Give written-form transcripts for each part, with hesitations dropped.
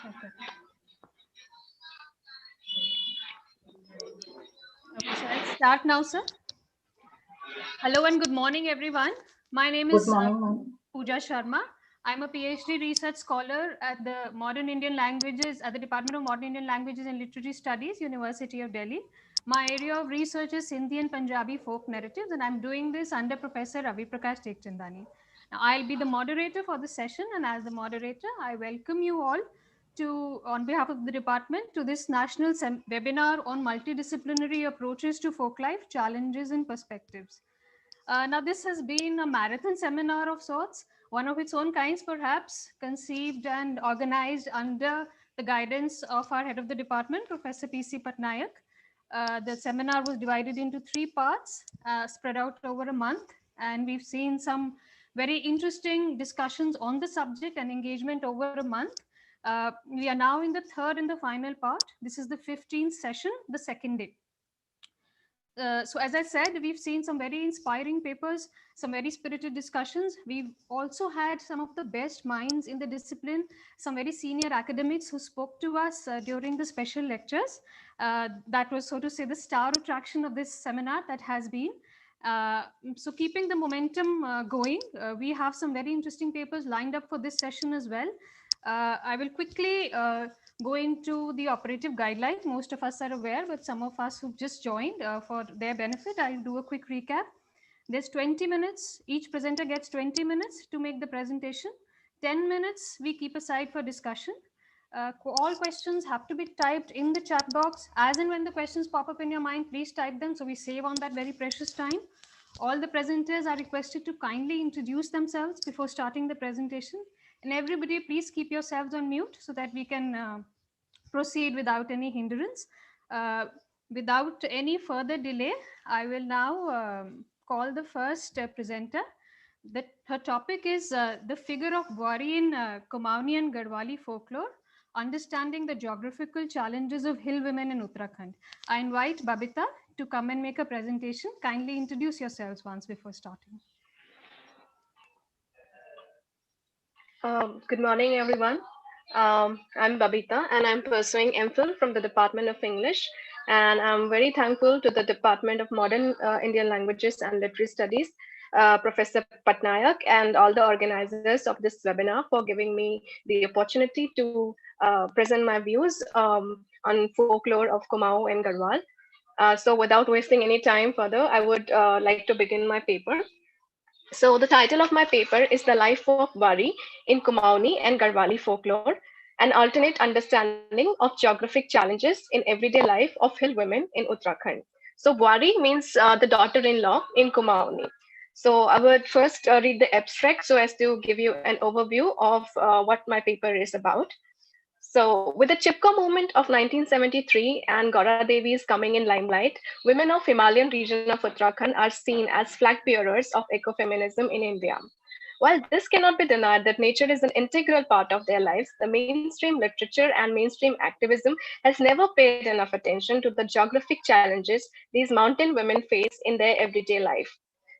Okay. Okay, so I'll start now, sir. Hello and good morning, everyone. My name Good is morning, ma'am. Pooja Sharma. I'm a PhD research scholar at the Modern Indian Languages at the Department of Modern Indian Languages and Literary Studies, University of Delhi. My area of research is Sindhi and Punjabi folk narratives, and I'm doing this under Professor Ravi Prakash Tekchandani. Now, I'll be the moderator for the session, and as the moderator, I welcome you all on behalf of the department, to this national webinar on multidisciplinary approaches to folk life, challenges and perspectives. Now, this has been a marathon seminar of sorts, one of its own kinds, perhaps, conceived and organized under the guidance of our head of the department, Professor P.C. Patnaik. The seminar was divided into 3 parts, spread out over a month, and we've seen some very interesting discussions on the subject and engagement over a month. We are now in the third and the final part. This is the 15th session, the second day. So as I said, we've seen some very inspiring papers, some very spirited discussions. We've also had some of the best minds in the discipline, some very senior academics who spoke to us during the special lectures. That was, so to say, the star attraction of this seminar that has been. So keeping the momentum going, we have some very interesting papers lined up for this session as well. I will quickly go into the operative guidelines. Most of us are aware, but some of us who've just joined, for their benefit, I'll do a quick recap. There's 20 minutes. Each presenter gets 20 minutes to make the presentation. 10 minutes we keep aside for discussion. All questions have to be typed in the chat box. As and when the questions pop up in your mind, please type them so we save on that very precious time. All the presenters are requested to kindly introduce themselves before starting the presentation. And everybody, please keep yourselves on mute so that we can proceed without any hindrance. Without any further delay, I will now call the first presenter. Her topic is the figure of Wari in Kumaoni and Garhwali folklore, understanding the geographical challenges of hill women in Uttarakhand. I invite Babita to come and make a presentation. Kindly introduce yourselves once before starting. Good morning, everyone. I'm Babita, and I'm pursuing MPhil from the Department of English. And I'm very thankful to the Department of Modern Indian Languages and Literary Studies, Professor Patnaik, and all the organizers of this webinar for giving me the opportunity to present my views on folklore of Kumaon and Garhwal. So, without wasting any time further, I would like to begin my paper. So the title of my paper is The Life of Wari in Kumaoni and Garhwali Folklore, an alternate understanding of geographic challenges in everyday life of hill women in Uttarakhand. So Wari means the daughter-in-law in Kumaoni. So I would first read the abstract so as to give you an overview of what my paper is about. So, with the Chipko movement of 1973 and Gaura Devi's coming in limelight, women of Himalayan region of Uttarakhand are seen as flag bearers of ecofeminism in India. While this cannot be denied that nature is an integral part of their lives, the mainstream literature and mainstream activism has never paid enough attention to the geographic challenges these mountain women face in their everyday life.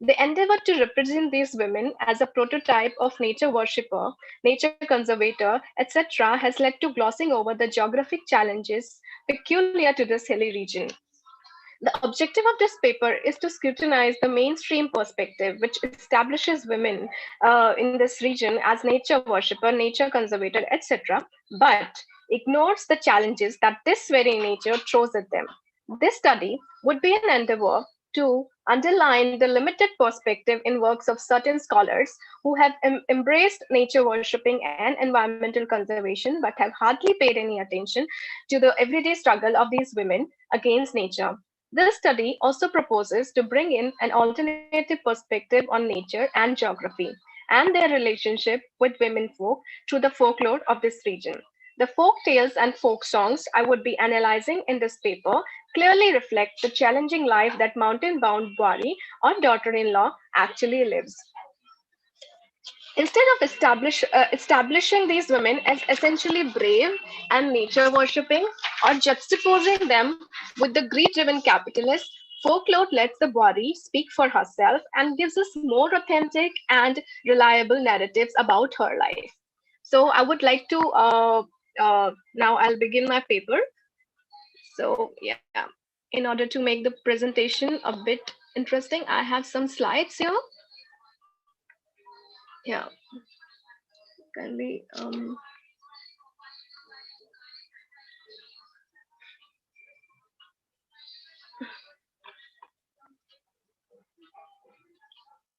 The endeavor to represent these women as a prototype of nature worshipper, nature conservator, etc., has led to glossing over the geographic challenges peculiar to this hilly region. The objective of this paper is to scrutinize the mainstream perspective, which establishes women in this region as nature worshipper, nature conservator, etc., but ignores the challenges that this very nature throws at them. This study would be an endeavor to underline the limited perspective in works of certain scholars who have embraced nature worshipping and environmental conservation but have hardly paid any attention to the everyday struggle of these women against nature. This study also proposes to bring in an alternative perspective on nature and geography and their relationship with women folk through the folklore of this region. The folk tales and folk songs I would be analyzing in this paper clearly reflect the challenging life that mountain bound Bwari or daughter in law actually lives. Instead of establishing these women as essentially brave and nature worshipping, or juxtaposing them with the greed driven capitalists, folklore lets the Bwari speak for herself and gives us more authentic and reliable narratives about her life. So, I would like to Now I'll begin my paper. So yeah, in order to make the presentation a bit interesting, I have some slides here. Yeah, kindly.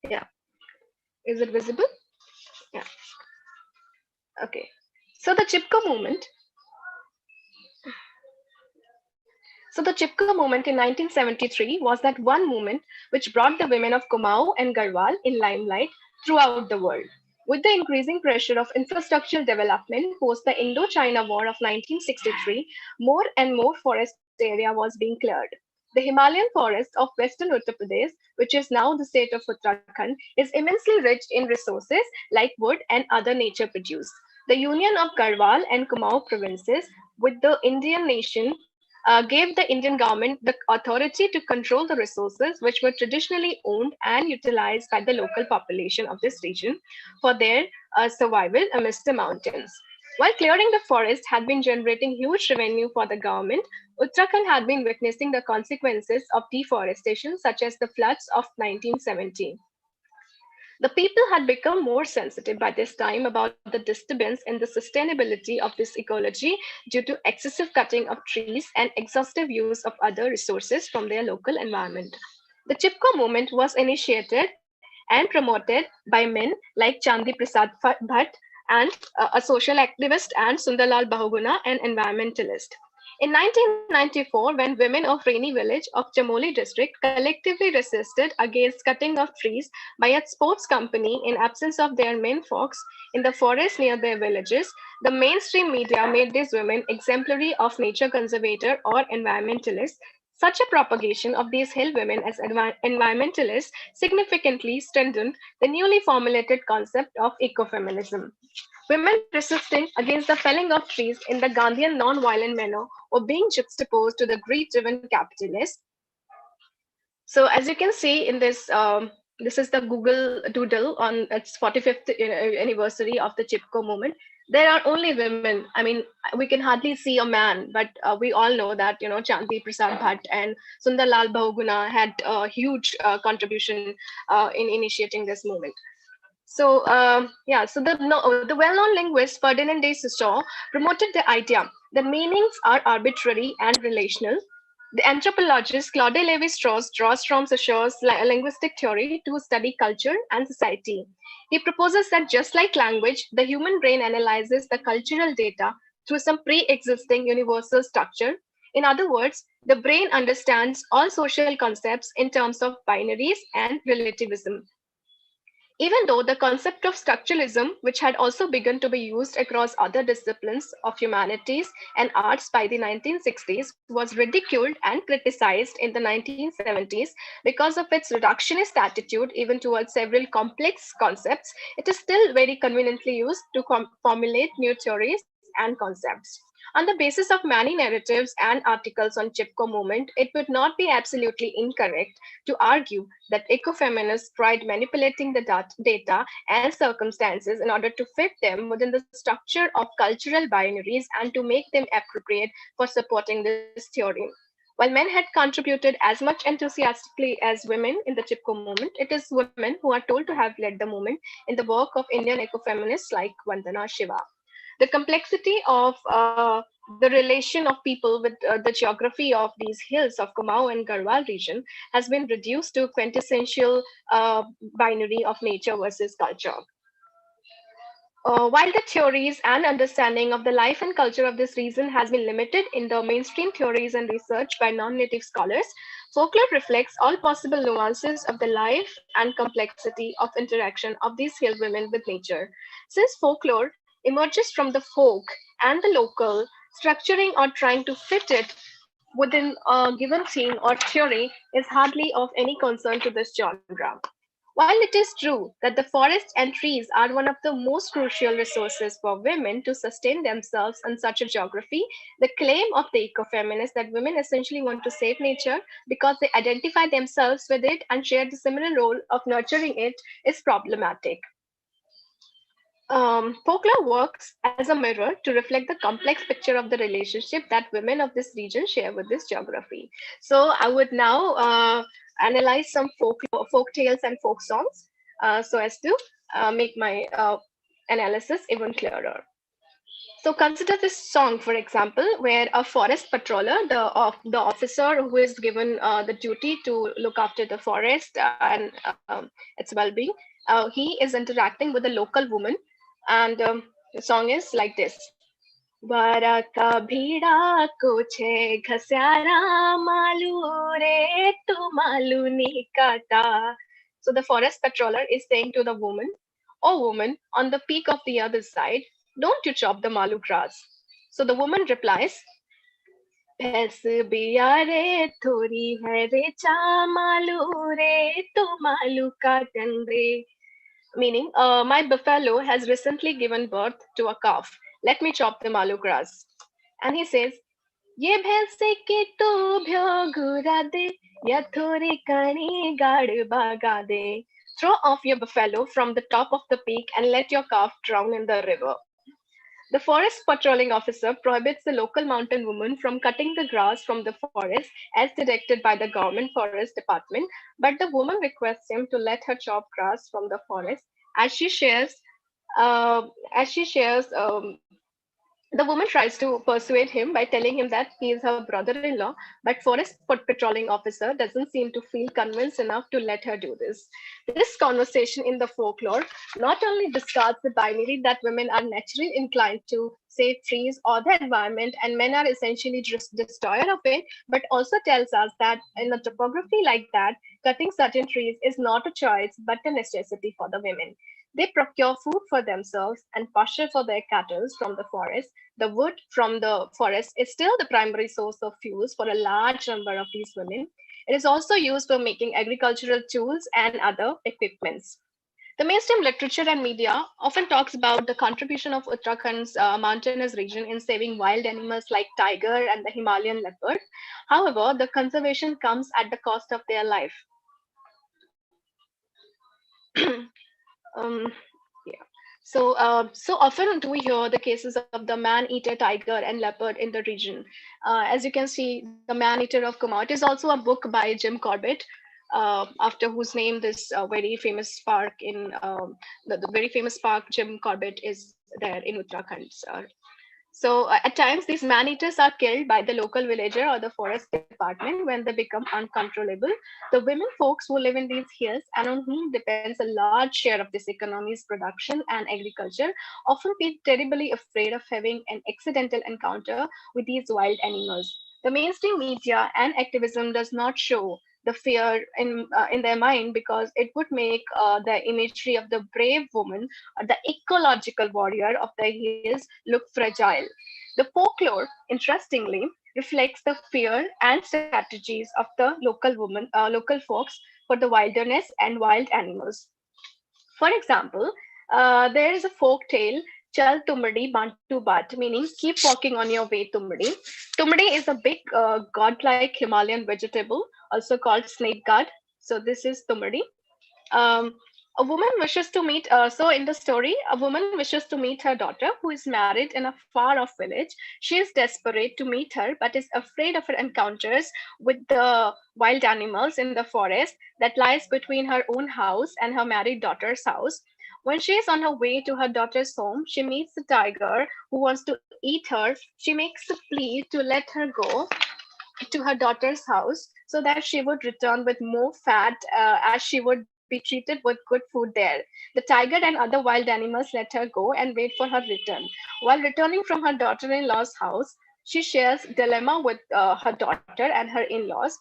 Yeah, is it visible? Yeah. Okay. So the Chipko movement. So the Chipko movement in 1973 was that one movement which brought the women of Kumaon and Garhwal in limelight throughout the world. With the increasing pressure of infrastructural development post the Indo-China War of 1963, more and more forest area was being cleared. The Himalayan forest of western Uttar Pradesh, which is now the state of Uttarakhand, is immensely rich in resources like wood and other nature produce. The union of Garhwal and Kumaon provinces with the Indian nation gave the Indian government the authority to control the resources which were traditionally owned and utilized by the local population of this region for their survival amidst the mountains. While clearing the forest had been generating huge revenue for the government, Uttarakhand had been witnessing the consequences of deforestation, such as the floods of 1917. The people had become more sensitive by this time about the disturbance and the sustainability of this ecology due to excessive cutting of trees and exhaustive use of other resources from their local environment. The Chipko movement was initiated and promoted by men like Chandi Prasad Bhatt and a social activist, and Sundarlal Bahuguna, an environmentalist. In 1994, when women of Raini village of Chamoli district collectively resisted against cutting of trees by a sports company in absence of their men folks in the forest near their villages, the mainstream media made these women exemplary of nature conservator or environmentalists. Such a propagation of these hill women as environmentalists significantly strengthened the newly formulated concept of ecofeminism. Women resisting against the felling of trees in the Gandhian non-violent manner were being juxtaposed to the greed-driven capitalists. So as you can see in this, this is the Google Doodle on its 45th anniversary of the Chipko movement. There are only women. I mean, we can hardly see a man, but we all know that Chandi Prasad Bhatt and Sundarlal Bahuguna had a huge contribution in initiating this movement. So yeah, so the no, the well-known linguist Ferdinand de Saussure promoted the idea that meanings are arbitrary and relational. The anthropologist Claude Lévi-Strauss draws from Saussure's linguistic theory to study culture and society. He proposes that just like language, the human brain analyzes the cultural data through some pre-existing universal structure. In other words, the brain understands all social concepts in terms of binaries and relativism. Even though the concept of structuralism, which had also begun to be used across other disciplines of humanities and arts by the 1960s, was ridiculed and criticized in the 1970s because of its reductionist attitude even towards several complex concepts, it is still very conveniently used to formulate new theories and concepts. On the basis of many narratives and articles on Chipko movement, it would not be absolutely incorrect to argue that ecofeminists tried manipulating the data and circumstances in order to fit them within the structure of cultural binaries and to make them appropriate for supporting this theory. While men had contributed as much enthusiastically as women in the Chipko movement, it is women who are told to have led the movement in the work of Indian ecofeminists like Vandana Shiva. The complexity of the relation of people with the geography of these hills of Kumaon and Garhwal region has been reduced to quintessential binary of nature versus culture. While the theories and understanding of the life and culture of this region has been limited in the mainstream theories and research by non-native scholars, folklore reflects all possible nuances of the life and complexity of interaction of these hill women with nature. Since folklore emerges from the folk and the local, structuring or trying to fit it within a given theme or theory is hardly of any concern to this genre. While it is true that the forests and trees are one of the most crucial resources for women to sustain themselves in such a geography, the claim of the ecofeminists that women essentially want to save nature because they identify themselves with it and share the similar role of nurturing it is problematic. Folklore works as a mirror to reflect the complex picture of the relationship that women of this region share with this geography. So I would now analyze some folk tales and folk songs so as to make my analysis even clearer. So consider this song, for example, where a forest patroller, the officer who is given the duty to look after the forest and its well-being, he is interacting with a local woman, and the song is like this. "बारा का भीड़ा को छे घस्यारा मालू रे तू मालू नी काटा." So the forest patroller is saying to the woman, "Oh woman, on the peak of the other side, don't you chop the malu grass?" So the woman replies, "भैंस बिया रे थोड़ी है रे चा मालू रे तो मालू काटन रे." Meaning, my buffalo has recently given birth to a calf. Let me chop the malu grass. And he says, "ये भैंसे के तो भ्यो घुरा दे या थोड़ी कानी गाड़ भागा दे." Throw off your buffalo from the top of the peak and let your calf drown in the river. The forest patrolling officer prohibits the local mountain woman from cutting the grass from the forest as directed by the government forest department, but the woman requests him to let her chop grass from the forest as she shares uh, as she shares the woman tries to persuade him by telling him that he is her brother-in-law, but forest patrolling officer doesn't seem to feel convinced enough to let her do this. This conversation in the folklore not only discards the binary that women are naturally inclined to save trees or the environment and men are essentially just destroyer of it, but also tells us that in a topography like that, cutting certain trees is not a choice but a necessity for the women. They procure food for themselves and pasture for their cattle from the forest. The wood from the forest is still the primary source of fuels for a large number of these women. It is also used for making agricultural tools and other equipments. The mainstream literature and media often talks about the contribution of Uttarakhand's mountainous region in saving wild animals like tiger and the Himalayan leopard. However, the conservation comes at the cost of their life. um, yeah. So often do we hear the cases of the man-eater tiger and leopard in the region. As you can see, the Man-Eater of Kumau. It is also a book by Jim Corbett, after whose name this very famous park in the very famous park Jim Corbett is there in Uttarakhand. So at times, these man-eaters are killed by the local villager or the forest department when they become uncontrollable. The women folks who live in these hills and on whom depends a large share of this economy's production and agriculture often feel terribly afraid of having an accidental encounter with these wild animals. The mainstream media and activism does not show the fear in their mind because it would make the imagery of the brave woman, the ecological warrior of the hills, look fragile. The folklore, interestingly, reflects the fear and strategies of the local folks for the wilderness and wild animals. For example, there is a folk tale, Chal Tumadi Bantu Bat, meaning keep walking on your way, Tumadi. Tumadi is a big god-like Himalayan vegetable, also called snake god. So this is Tumadi. Um, a woman wishes to meet, so in the story, a woman wishes to meet her daughter who is married in a far off village. She is desperate to meet her, but is afraid of her encounters with the wild animals in the forest that lies between her own house and her married daughter's house. When she is on her way to her daughter's home, she meets a tiger who wants to eat her. She makes a plea to let her go to her daughter's house so that she would return with more fat as she would be treated with good food there. The tiger and other wild animals let her go and wait for her return. While returning from her daughter in law's house, she shares dilemma with her daughter and her in laws.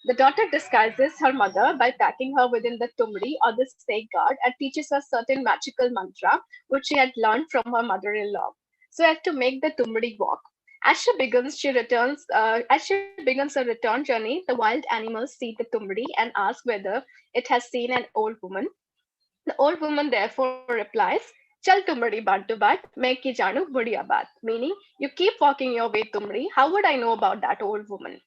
The daughter disguises her mother by packing her within the tumri or the snake guard and teaches her certain magical mantra which she had learned from her mother in law so as to make the tumri walk. As she begins her return journey, the wild animals see the tumri and ask whether it has seen an old woman. The old woman therefore replies, "Chal tumri bantu bat, main ki janu budiya baat," meaning, "You keep walking your way, tumri. How would I know about that old woman?"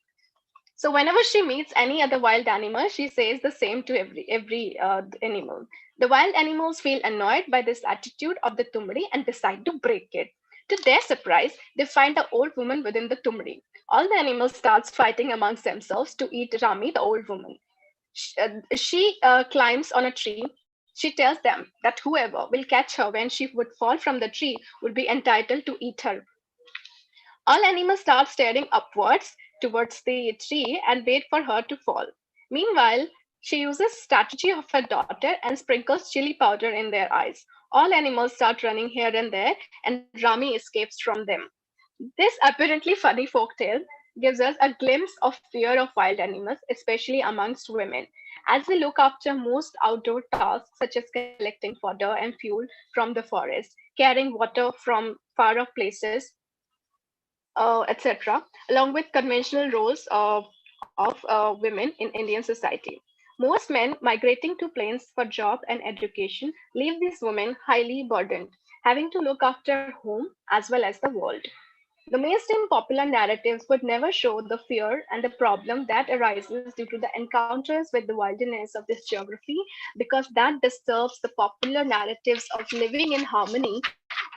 So whenever she meets any other wild animal, she says the same to every animal. The wild animals feel annoyed by this attitude of the tumri and decide to break it. To their surprise, they find the old woman within the tumri. All the animals starts fighting amongst themselves to eat Rami, the old woman. She climbs on a tree. She tells them that whoever will catch her when she would fall from the tree would be entitled to eat her. All animals start staring upwards towards the tree and wait for her to fall. Meanwhile, she uses strategy of her daughter and sprinkles chili powder in their eyes. All animals start running here and there, and Rami escapes from them. This apparently funny folktale gives us a glimpse of fear of wild animals, especially amongst women, as they look after most outdoor tasks such as collecting fodder and fuel from the forest, carrying water from far off places, etc., along with conventional roles of women in Indian society. Most men migrating to plains for job and education leave these women highly burdened, having to look after home as well as the world. The mainstream popular narratives would never show the fear and the problem that arises due to the encounters with the wilderness of this geography, because that disturbs the popular narratives of living in harmony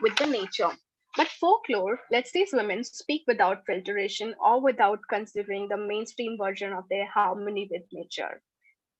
with the nature. But folklore lets these women speak without filtration or without considering the mainstream version of their harmony with nature.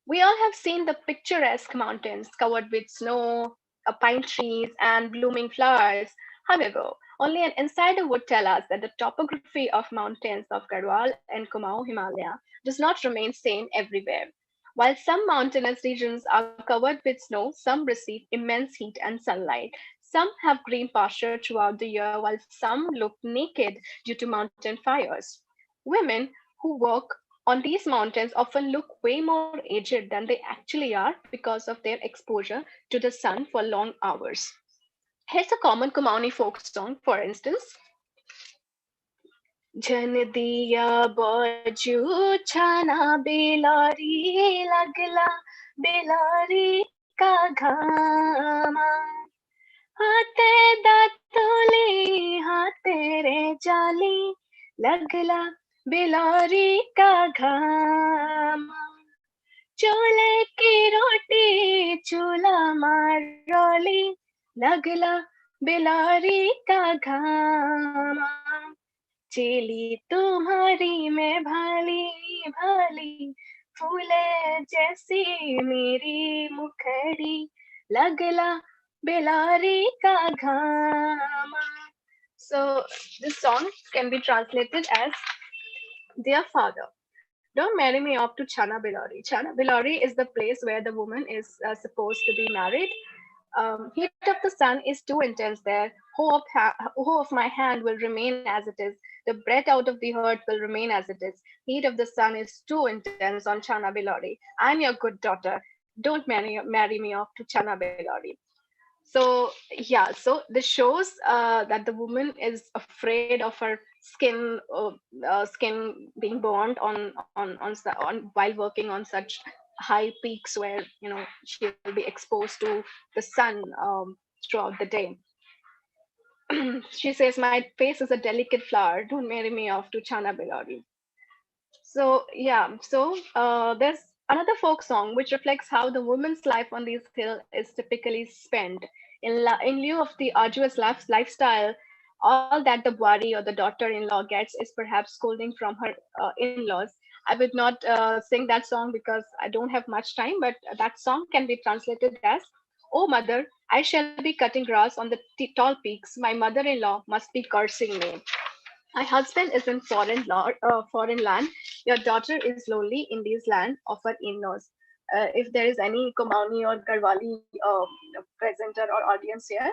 We all have seen the picturesque mountains covered with snow, pine trees, and blooming flowers. However, only an insider would tell us that the topography of mountains of Garhwal and Kumaon Himalaya does not remain same everywhere. While some mountainous regions are covered with snow, some receive immense heat and sunlight. Some have green pasture throughout the year, while some look naked due to mountain fires. Women who work on these mountains often look way more aged than they actually are because of their exposure to the sun for long hours. Here's a common Kumaoni folk song, for instance. जन दिया बजू छाना बेलारी लगला बेलारी का घामा हाथे दातुली हाथे रे जाली लगला बेलारी का घामा चूल्हे की रोटी चूल्हा मारोली लगला बिलारी का घामा चेली तुम्हारी मैं भाली भाली फूले जैसी मेरी मुखड़ी लगला बिलारी का घामा. So this song can be translated as, dear father, don't marry me off to Chana Bilori. Chana Bilori is the place where the woman is supposed to be married. Heat of the sun is too intense there. Hoe of my hand will remain as it is. The breath out of the heart will remain as it is. Heat of the sun is too intense on Chana Bilori. I'm your good daughter. Don't marry me off to Chana Bilori. So yeah, so this shows that the woman is afraid of her skin being burned on while working on such high peaks where she will be exposed to the sun throughout the day. She says, my face is a delicate flower, don't marry me off to Chana Bilari. So yeah, so there's another folk song which reflects how the woman's life on these hills is typically spent. In lieu of the arduous lifestyle, all that the Bwari or the daughter-in-law gets is perhaps scolding from her in-laws. I would not sing that song because I don't have much time, but that song can be translated as, "Oh mother, I shall be cutting grass on the tall peaks. My mother-in-law must be cursing me. My husband is in foreign land. Your daughter is lonely in this land of her in-laws." If there is any Kumaoni or Garhwali presenter or audience here,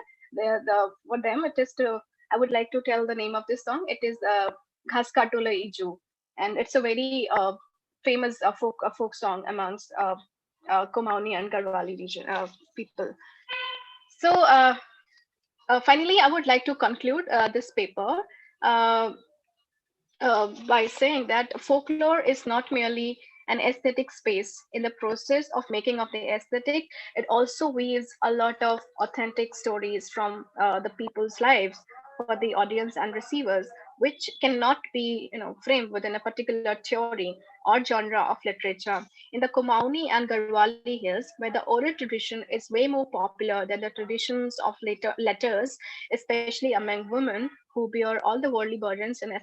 for them it is to. I would like to tell the name of this song. It is Ghas Katula Iju, and it's a very famous folk song amongst Kumaoni and Garhwali region people. So finally, I would like to conclude this paper. Uh, by saying that folklore is not merely an aesthetic space. In the process of making of the aesthetic, it also weaves a lot of authentic stories from the people's lives for the audience and receivers, which cannot be framed within a particular theory. or genre of literature. In the Kumaoni and Garhwali Hills, where the oral tradition is way more popular than the traditions of later letters, especially among women who bear all the worldly burdens in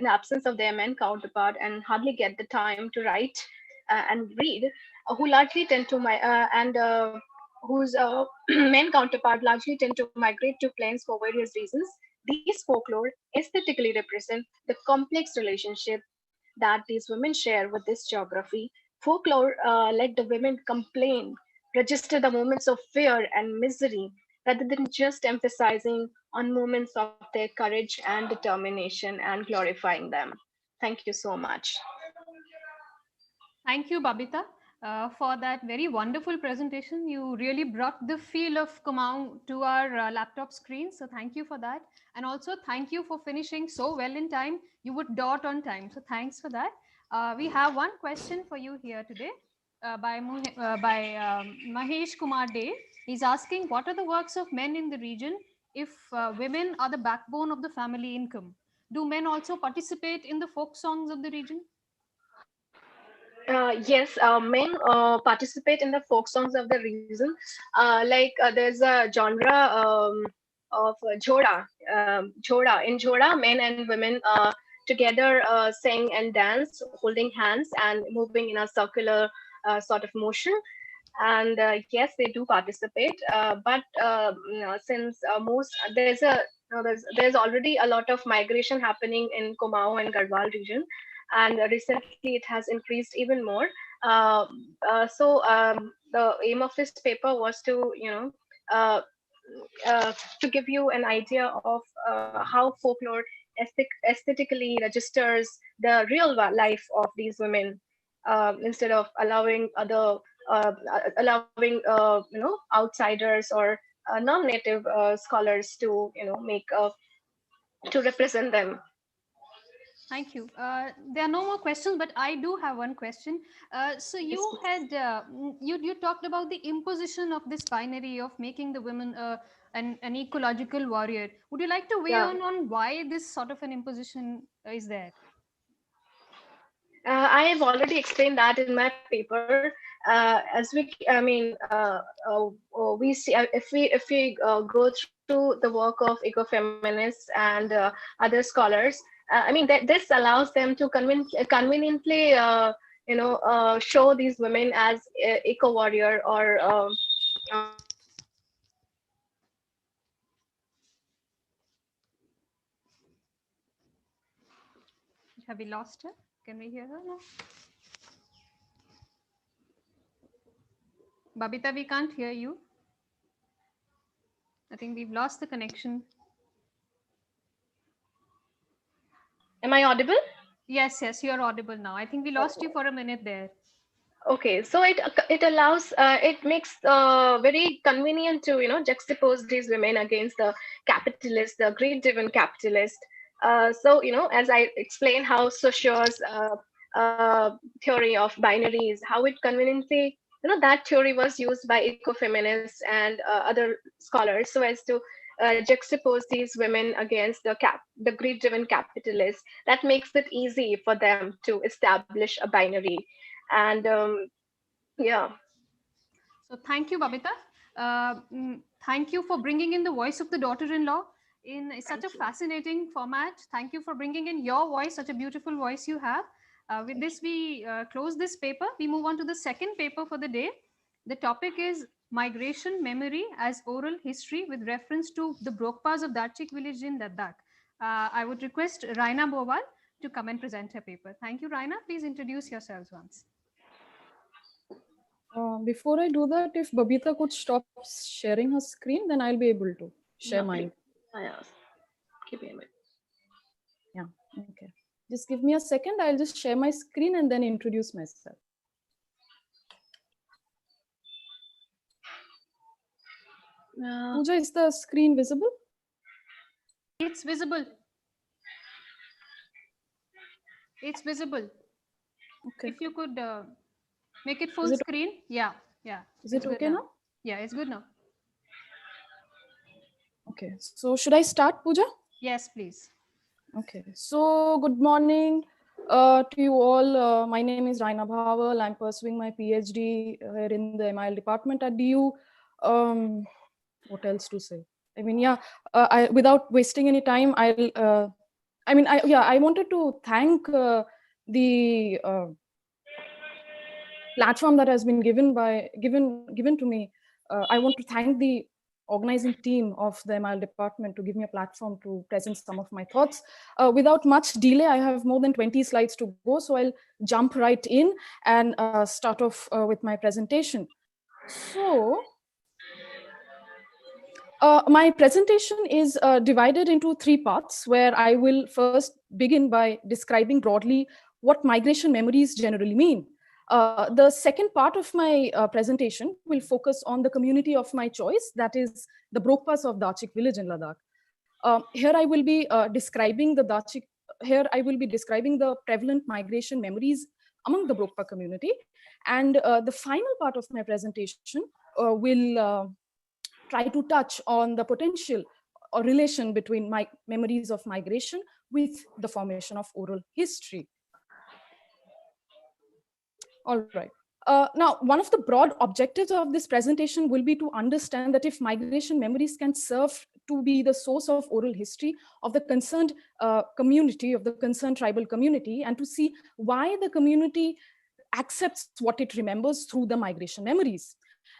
absence of their men counterpart and hardly get the time to write and read, who largely tend to and whose men counterpart largely tend to migrate to plains for various reasons. These folklore aesthetically represent the complex relationship that these women share with this geography. Folklore let the women complain, register the moments of fear and misery, rather than just emphasizing on moments of their courage and determination and glorifying them. Thank you so much. Thank you, Babita, for that very wonderful presentation. You really brought the feel of Kumaon to our laptop screen. So thank you for that. And also thank you for finishing so well in time. You would dot on time. So thanks for that. We have one question for you here today by Mahesh Kumar Dey. He's asking, what are the works of men in the region if women are the backbone of the family income? Do men also participate in the folk songs of the region? Yes, men participate in the folk songs of the region. There's a genre of Jhoda. In Jhoda, men and women together sing and dance, holding hands and moving in a circular sort of motion. And yes, they do participate. But since most there's already a lot of migration happening in Kumaon and Garhwal region, and recently it has increased even more. The aim of this paper was to uh, to give you an idea of how folklore aesthetically registers the real life of these women, instead of allowing outsiders or non-native scholars to make to represent them. Thank you. There are no more questions, but I do have one question. So Yes, you please. had you talked about the imposition of this binary of making the women an ecological warrior. Would you like to weigh Yeah. on why this sort of an imposition is there? I have already explained that in my paper. As we, I mean, we see if we go through the work of ecofeminists and other scholars. This allows them to conveniently, show these women as eco warrior or Have we lost her? Can we hear her now? Babita, we can't hear you. I think we've lost the connection. Am I audible? Yes, yes, you're audible now. I think we lost you for a minute there. Okay, so it allows it makes very convenient to juxtapose these women against the capitalist, the greed-driven capitalist. So as I explained how Saussure's theory of binaries, how it conveniently that theory was used by ecofeminists and other scholars so as to juxtapose these women against the greed-driven capitalists. That makes it easy for them to establish a binary. And yeah. So thank you, Babita. Thank you for bringing in the voice of the daughter-in-law in such Thank a you. fascinating format. Thank you for bringing in your voice, such a beautiful voice you have. With Thank this, we close this paper. We move on to the second paper for the day. The topic is migration memory as oral history with reference to the Brokpas of Darchik village in Ladakh. I would request Raina Bowal to come and present her paper. Thank you, Raina. Please introduce yourselves once. Before I do that, if Babita could stop sharing her screen, then I'll be able to share you. mine. Yeah, keep it. Yeah, okay. Just give me a second. I'll just share my screen and then introduce myself. Pooja, is the screen visible? It's visible. It's visible. Okay. If you could make it Is full it, screen. Yeah, yeah. is It's it good okay now. now? Yeah, it's good now. Okay. So should I start, Pooja? Yes, please. Okay. So good morning. To you all, my name is Raina Bhaval. I'm pursuing my PhD here in the MIL department at DU. What else to say? I mean, yeah, without wasting any time, I wanted to thank the platform that has been given to me. I want to thank the organizing team of the MIL department to give me a platform to present some of my thoughts. Without much delay, I have more than 20 slides to go, so I'll jump right in and start off with my presentation. So, my presentation is divided into three parts, where I will first begin by describing broadly what migration memories generally mean. The second part of my presentation will focus on the community of my choice, that is the Brokpas of Dachik village in Ladakh. Here I will be describing the Dachik. Here I will be describing the prevalent migration memories among the Brokpa community, and the final part of my presentation will try to touch on the potential or relation between my memories of migration with the formation of oral history. All right. Now, one of the broad objectives of this presentation will be to understand that if migration memories can serve to be the source of oral history of the concerned community, of the concerned tribal community, and to see why the community accepts what it remembers through the migration memories.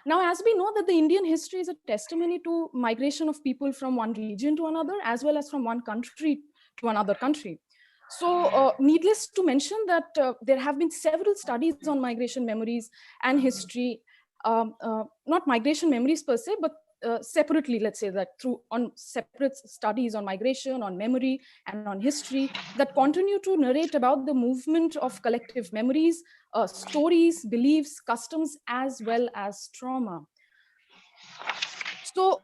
Now, as we know that the Indian history is a testimony to migration of people from one region to another, as well as from one country to another country. So needless to mention that there have been several studies on migration memories and history, not migration memories per se, but separately, let's say that through on separate studies on migration, on memory, and on history that continue to narrate about the movement of collective memories, stories, beliefs, customs, as well as trauma. So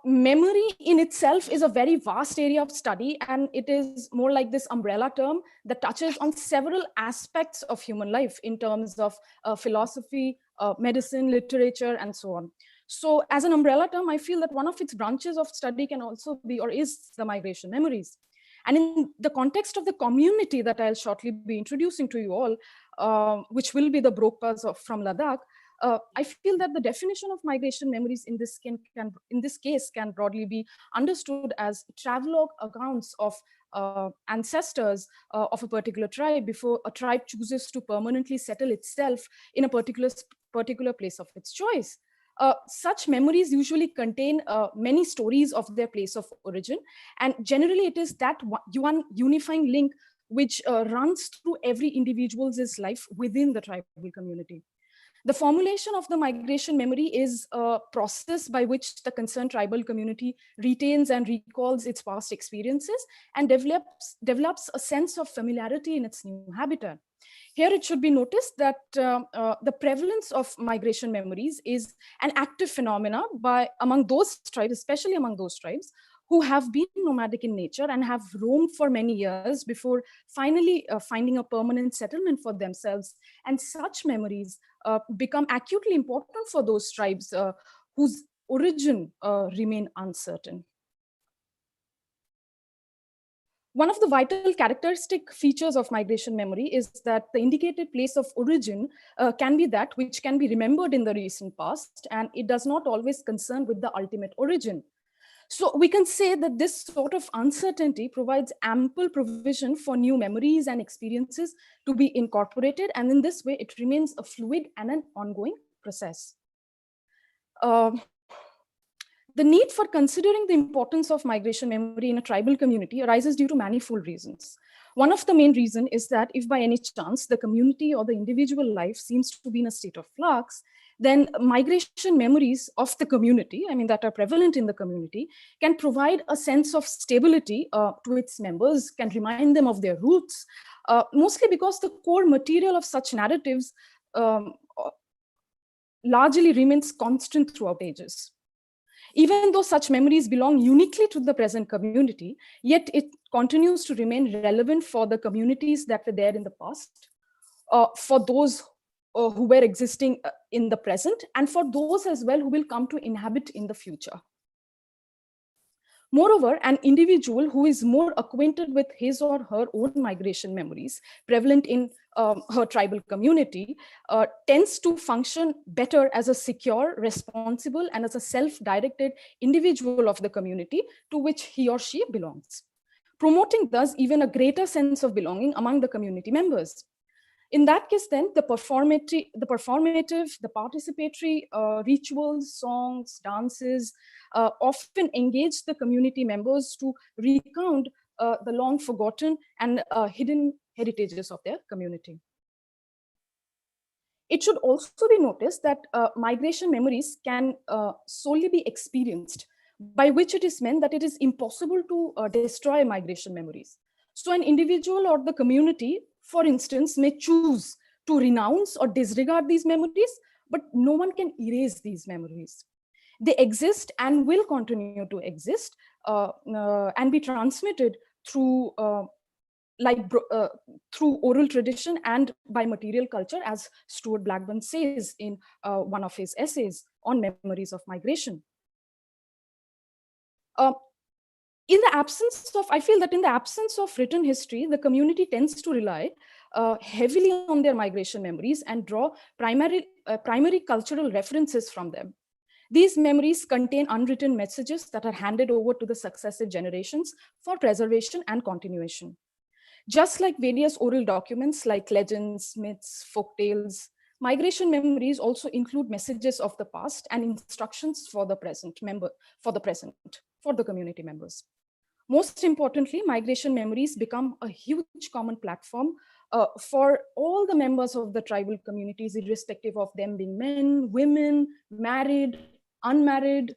memory in itself is a very vast area of study, and it is more like this umbrella term that touches on several aspects of human life in terms of philosophy, medicine, literature, and so on. So as an umbrella term, I feel that one of its branches of study can also be or is the migration memories. And in the context of the community that I'll shortly be introducing to you all, which will be the Brokpas from Ladakh, I feel that the definition of migration memories in this case can broadly be understood as travelogue accounts of ancestors of a particular tribe before a tribe chooses to permanently settle itself in a particular place of its choice. Such memories usually contain many stories of their place of origin, and generally it is that one unifying link which runs through every individual's life within the tribal community. The formulation of the migration memory is a process by which the concerned tribal community retains and recalls its past experiences and develops a sense of familiarity in its new habitat. Here it should be noticed that the prevalence of migration memories is an active phenomena among those tribes, especially among those tribes who have been nomadic in nature and have roamed for many years before finally finding a permanent settlement for themselves. And such memories become acutely important for those tribes whose origin remain uncertain. One of the vital characteristic features of migration memory is that the indicated place of origin can be that which can be remembered in the recent past, and it does not always concern with the ultimate origin. So we can say that this sort of uncertainty provides ample provision for new memories and experiences to be incorporated, and in this way, it remains a fluid and an ongoing process. The need for considering the importance of migration memory in a tribal community arises due to manifold reasons. One of the main reasons is that if by any chance the community or the individual life seems to be in a state of flux, then migration memories of the community, I mean, that are prevalent in the community, can provide a sense of stability to its members, can remind them of their roots, mostly because the core material of such narratives largely remains constant throughout ages. Even though such memories belong uniquely to the present community, yet it continues to remain relevant for the communities that were there in the past, for those who were existing in the present, and for those as well who will come to inhabit in the future. Moreover, an individual who is more acquainted with his or her own migration memories prevalent in her tribal community tends to function better as a secure, responsible, and as a self-directed individual of the community to which he or she belongs, promoting thus even a greater sense of belonging among the community members. In that case, then the performative, the participatory rituals, songs, dances often engage the community members to recount the long forgotten and hidden heritages of their community. It should also be noticed that migration memories can solely be experienced, by which it is meant that it is impossible to destroy migration memories. So an individual or the community, for instance, may choose to renounce or disregard these memories, but no one can erase these memories. They exist and will continue to exist and be transmitted through through oral tradition and by material culture, as Stuart Blackburn says in one of his essays on memories of migration. In the absence of, I feel that in the absence of written history, the community tends to rely heavily on their migration memories and draw primary cultural references from them. These memories contain unwritten messages that are handed over to the successive generations for preservation and continuation. Just like various oral documents like legends, myths, folk tales, migration memories also include messages of the past and instructions for the present, for the community members. Most importantly, migration memories become a huge common platform for all the members of the tribal communities, irrespective of them being men, women, married, unmarried,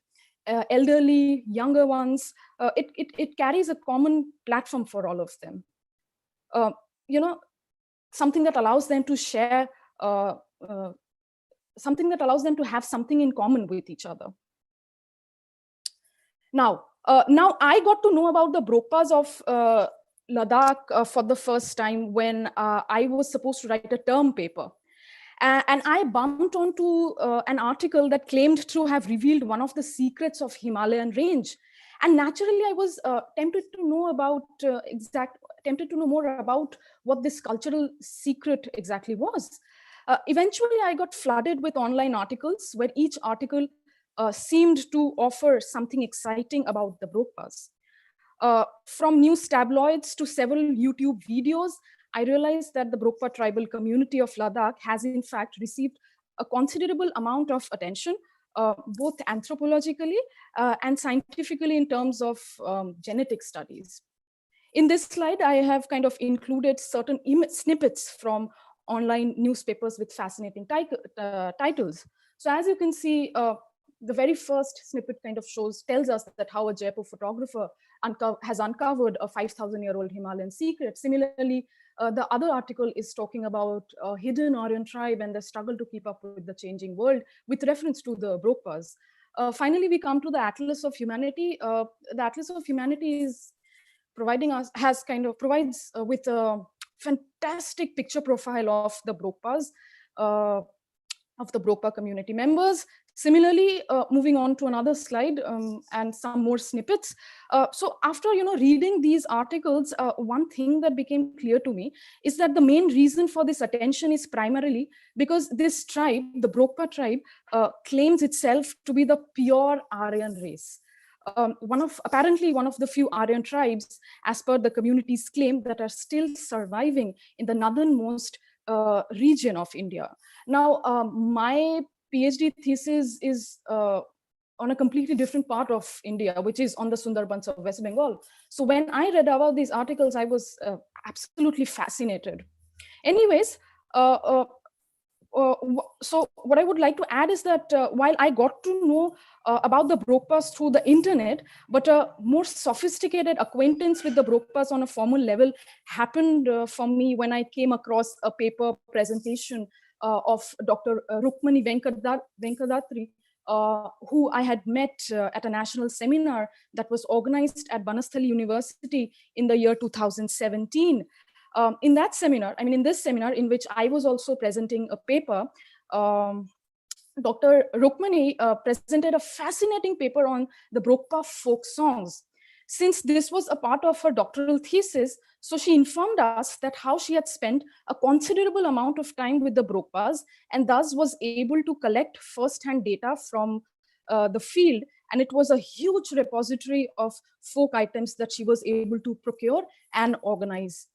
elderly, younger ones. It carries a common platform for all of them. You know, something that allows them to share, something that allows them to have something in common with each other. Now I got to know about the Brokpas of Ladakh for the first time when I was supposed to write a term paper. And I bumped onto an article that claimed to have revealed one of the secrets of Himalayan range. And naturally, I was tempted to know more about what this cultural secret exactly was. Eventually, I got flooded with online articles where each article seemed to offer something exciting about the Brokpas. From news tabloids to several YouTube videos, I realized that the Brokpa tribal community of Ladakh has in fact received a considerable amount of attention, both anthropologically and scientifically in terms of genetic studies. In this slide, I have kind of included certain snippets from online newspapers with fascinating titles. So as you can see, the very first snippet kind of tells us that how a Jaipur photographer has uncovered a 5,000-year-old Himalayan secret. Similarly, the other article is talking about a hidden Aryan tribe and the struggle to keep up with the changing world with reference to the Brokpas. Finally, we come to the Atlas of Humanity. The Atlas of Humanity is provides with a fantastic picture profile of the Brokpas, of the Brokpa community members. Similarly, moving on to another slide and some more snippets. So after reading these articles, one thing that became clear to me is that the main reason for this attention is primarily because this tribe, the Brokpa tribe, claims itself to be the pure Aryan race. Apparently one of the few Aryan tribes, as per the community's claim, that are still surviving in the northernmost region of India. Now, my PhD thesis is on a completely different part of India, which is on the Sundarbans of West Bengal. So when I read about these articles, I was absolutely fascinated. Anyways, so what I would like to add is that while I got to know about the Brokpas through the internet, but a more sophisticated acquaintance with the Brokpas on a formal level happened for me when I came across a paper presentation of Dr. Rukmani Venkadatri, who I had met at a national seminar that was organized at Banasthali University in the year 2017. In this seminar, in which I was also presenting a paper, Dr. Rukmani presented a fascinating paper on the Brokpa folk songs. Since this was a part of her doctoral thesis, so she informed us that how she had spent a considerable amount of time with the Brokpas and thus was able to collect first-hand data from the field. And it was a huge repository of folk items that she was able to procure and organize.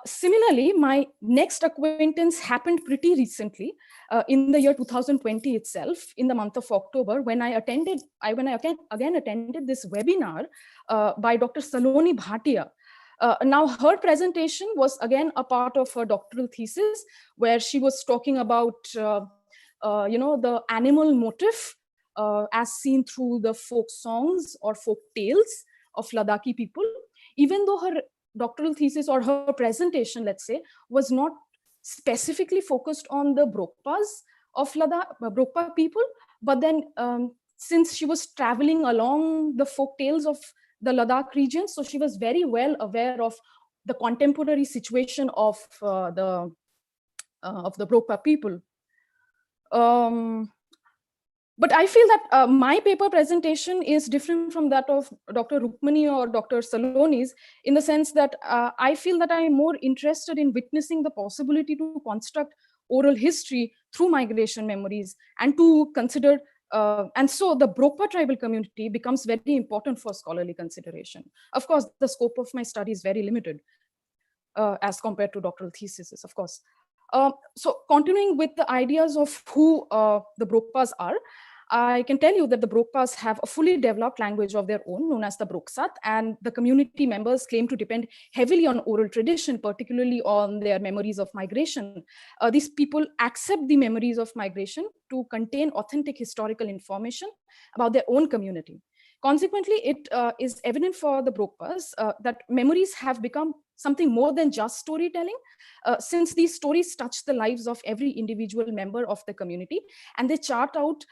Similarly, my next acquaintance happened pretty recently, in the year 2020 itself, in the month of October, when I again attended this webinar by Dr. Saloni Bhatia. Now, her presentation was again a part of her doctoral thesis, where she was talking about the animal motif as seen through the folk songs or folk tales of Ladakhi people. Even though her doctoral thesis or her presentation, let's say, was not specifically focused on the Brokpas of Ladakh, Brokpa people, but then since she was traveling along the folk tales of the Ladakh region, so she was very well aware of the contemporary situation of the Brokpa people. But I feel that my paper presentation is different from that of Dr. Rukmani or Dr. Saloni's, in the sense that I feel that I am more interested in witnessing the possibility to construct oral history through migration memories and to consider, and so the Brokpa tribal community becomes very important for scholarly consideration. Of course, the scope of my study is very limited as compared to doctoral theses, of course. So continuing with the ideas of who the Brokpas are, I can tell you that the Brokpas have a fully developed language of their own, known as the Broksat, and the community members claim to depend heavily on oral tradition, particularly on their memories of migration. These people accept the memories of migration to contain authentic historical information about their own community. Consequently, it is evident for the Brokpas that memories have become something more than just storytelling, since these stories touch the lives of every individual member of the community, and they chart out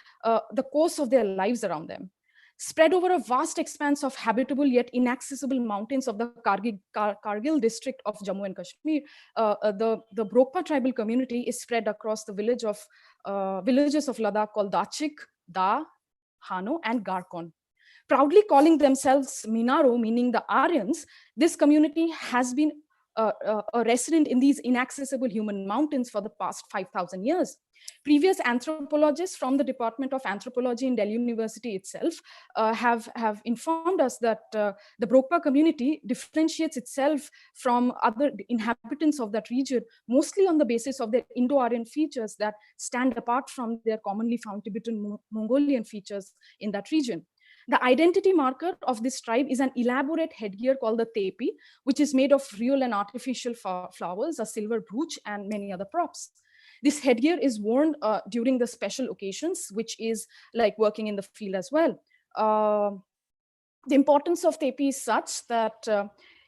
the course of their lives around them. Spread over a vast expanse of habitable yet inaccessible mountains of the Kargil district of Jammu and Kashmir, the Brokpa tribal community is spread across the villages of Ladakh called Dachik, Da, Hano, and Garkon. Proudly calling themselves Minaro, meaning the Aryans, this community has been a resident in these inaccessible human mountains for the past 5,000 years. Previous anthropologists from the Department of Anthropology in Delhi University itself have informed us that the Brokpa community differentiates itself from other inhabitants of that region, mostly on the basis of their Indo-Aryan features that stand apart from their commonly found Tibetan Mongolian features in that region. The identity marker of this tribe is an elaborate headgear called the tepi, which is made of real and artificial flowers, a silver brooch, and many other props. This headgear is worn during the special occasions, which is like working in the field as well. The importance of tepi is such that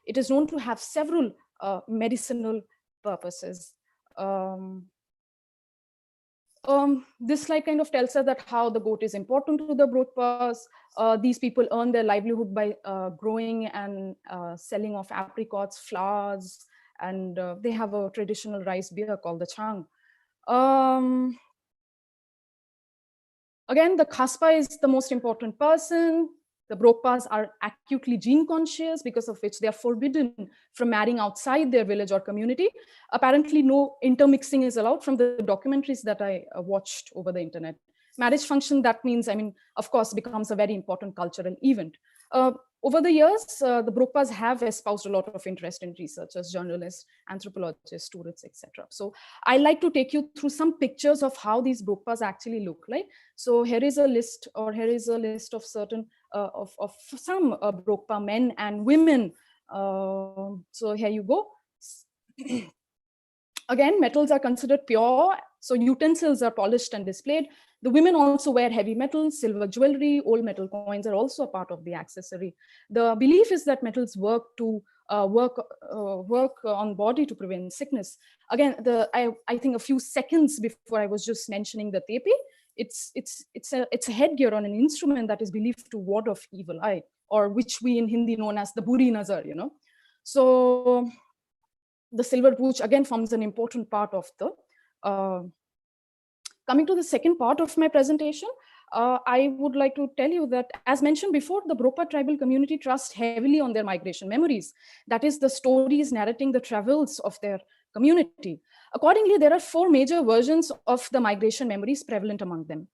it is known to have several medicinal purposes. This slide kind of tells us that how the goat is important to the Brokpas. These people earn their livelihood by growing and selling of apricots, flowers, and they have a traditional rice beer called the Chang. Again, the Khaspa is the most important person. The Brokpas are acutely gene conscious, because of which they are forbidden from marrying outside their village or community. Apparently, no intermixing is allowed from the documentaries that I watched over the internet. Marriage function, that means, I mean, of course, becomes a very important cultural event. Over the years, the Brokpas have espoused a lot of interest in researchers, journalists, anthropologists, tourists, etc. So I like to take you through some pictures of how these Brokpas actually look like. So here is a list, or here is a list of certain of some Brokpa men and women. So here you go. Again, metals are considered pure, so utensils are polished and displayed. The women also wear heavy metals, silver jewelry, old metal coins are also a part of the accessory. The belief is that metals work on body to prevent sickness. Again, I think a few seconds before I was just mentioning the tepi, it's a headgear on an instrument that is believed to ward off evil eye, or which we in Hindi known as the buri nazar, you know. So the silver brooch again forms an important part of the. Coming to the second part of my presentation, I would like to tell you that, as mentioned before, the Bropa tribal community trusts heavily on their migration memories. That is, the stories narrating the travels of their community. Accordingly, there are 4 major versions of the migration memories prevalent among them.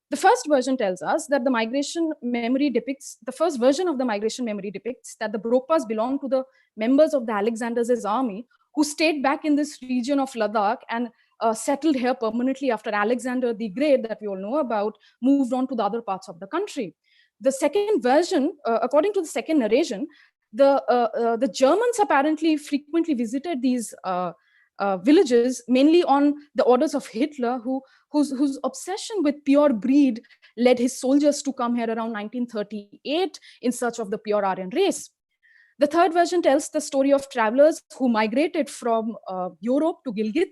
The first version tells us that the migration memory depicts, the first version of the migration memory depicts that the Bropas belong to the members of the Alexander's army who stayed back in this region of Ladakh and settled here permanently after Alexander the Great, that we all know about, moved on to the other parts of the country. The second version, according to the second narration, the Germans apparently frequently visited these villages, mainly on the orders of Hitler, whose obsession with pure breed led his soldiers to come here around 1938 in search of the pure Aryan race. The third version tells the story of travelers who migrated from Europe to Gilgit,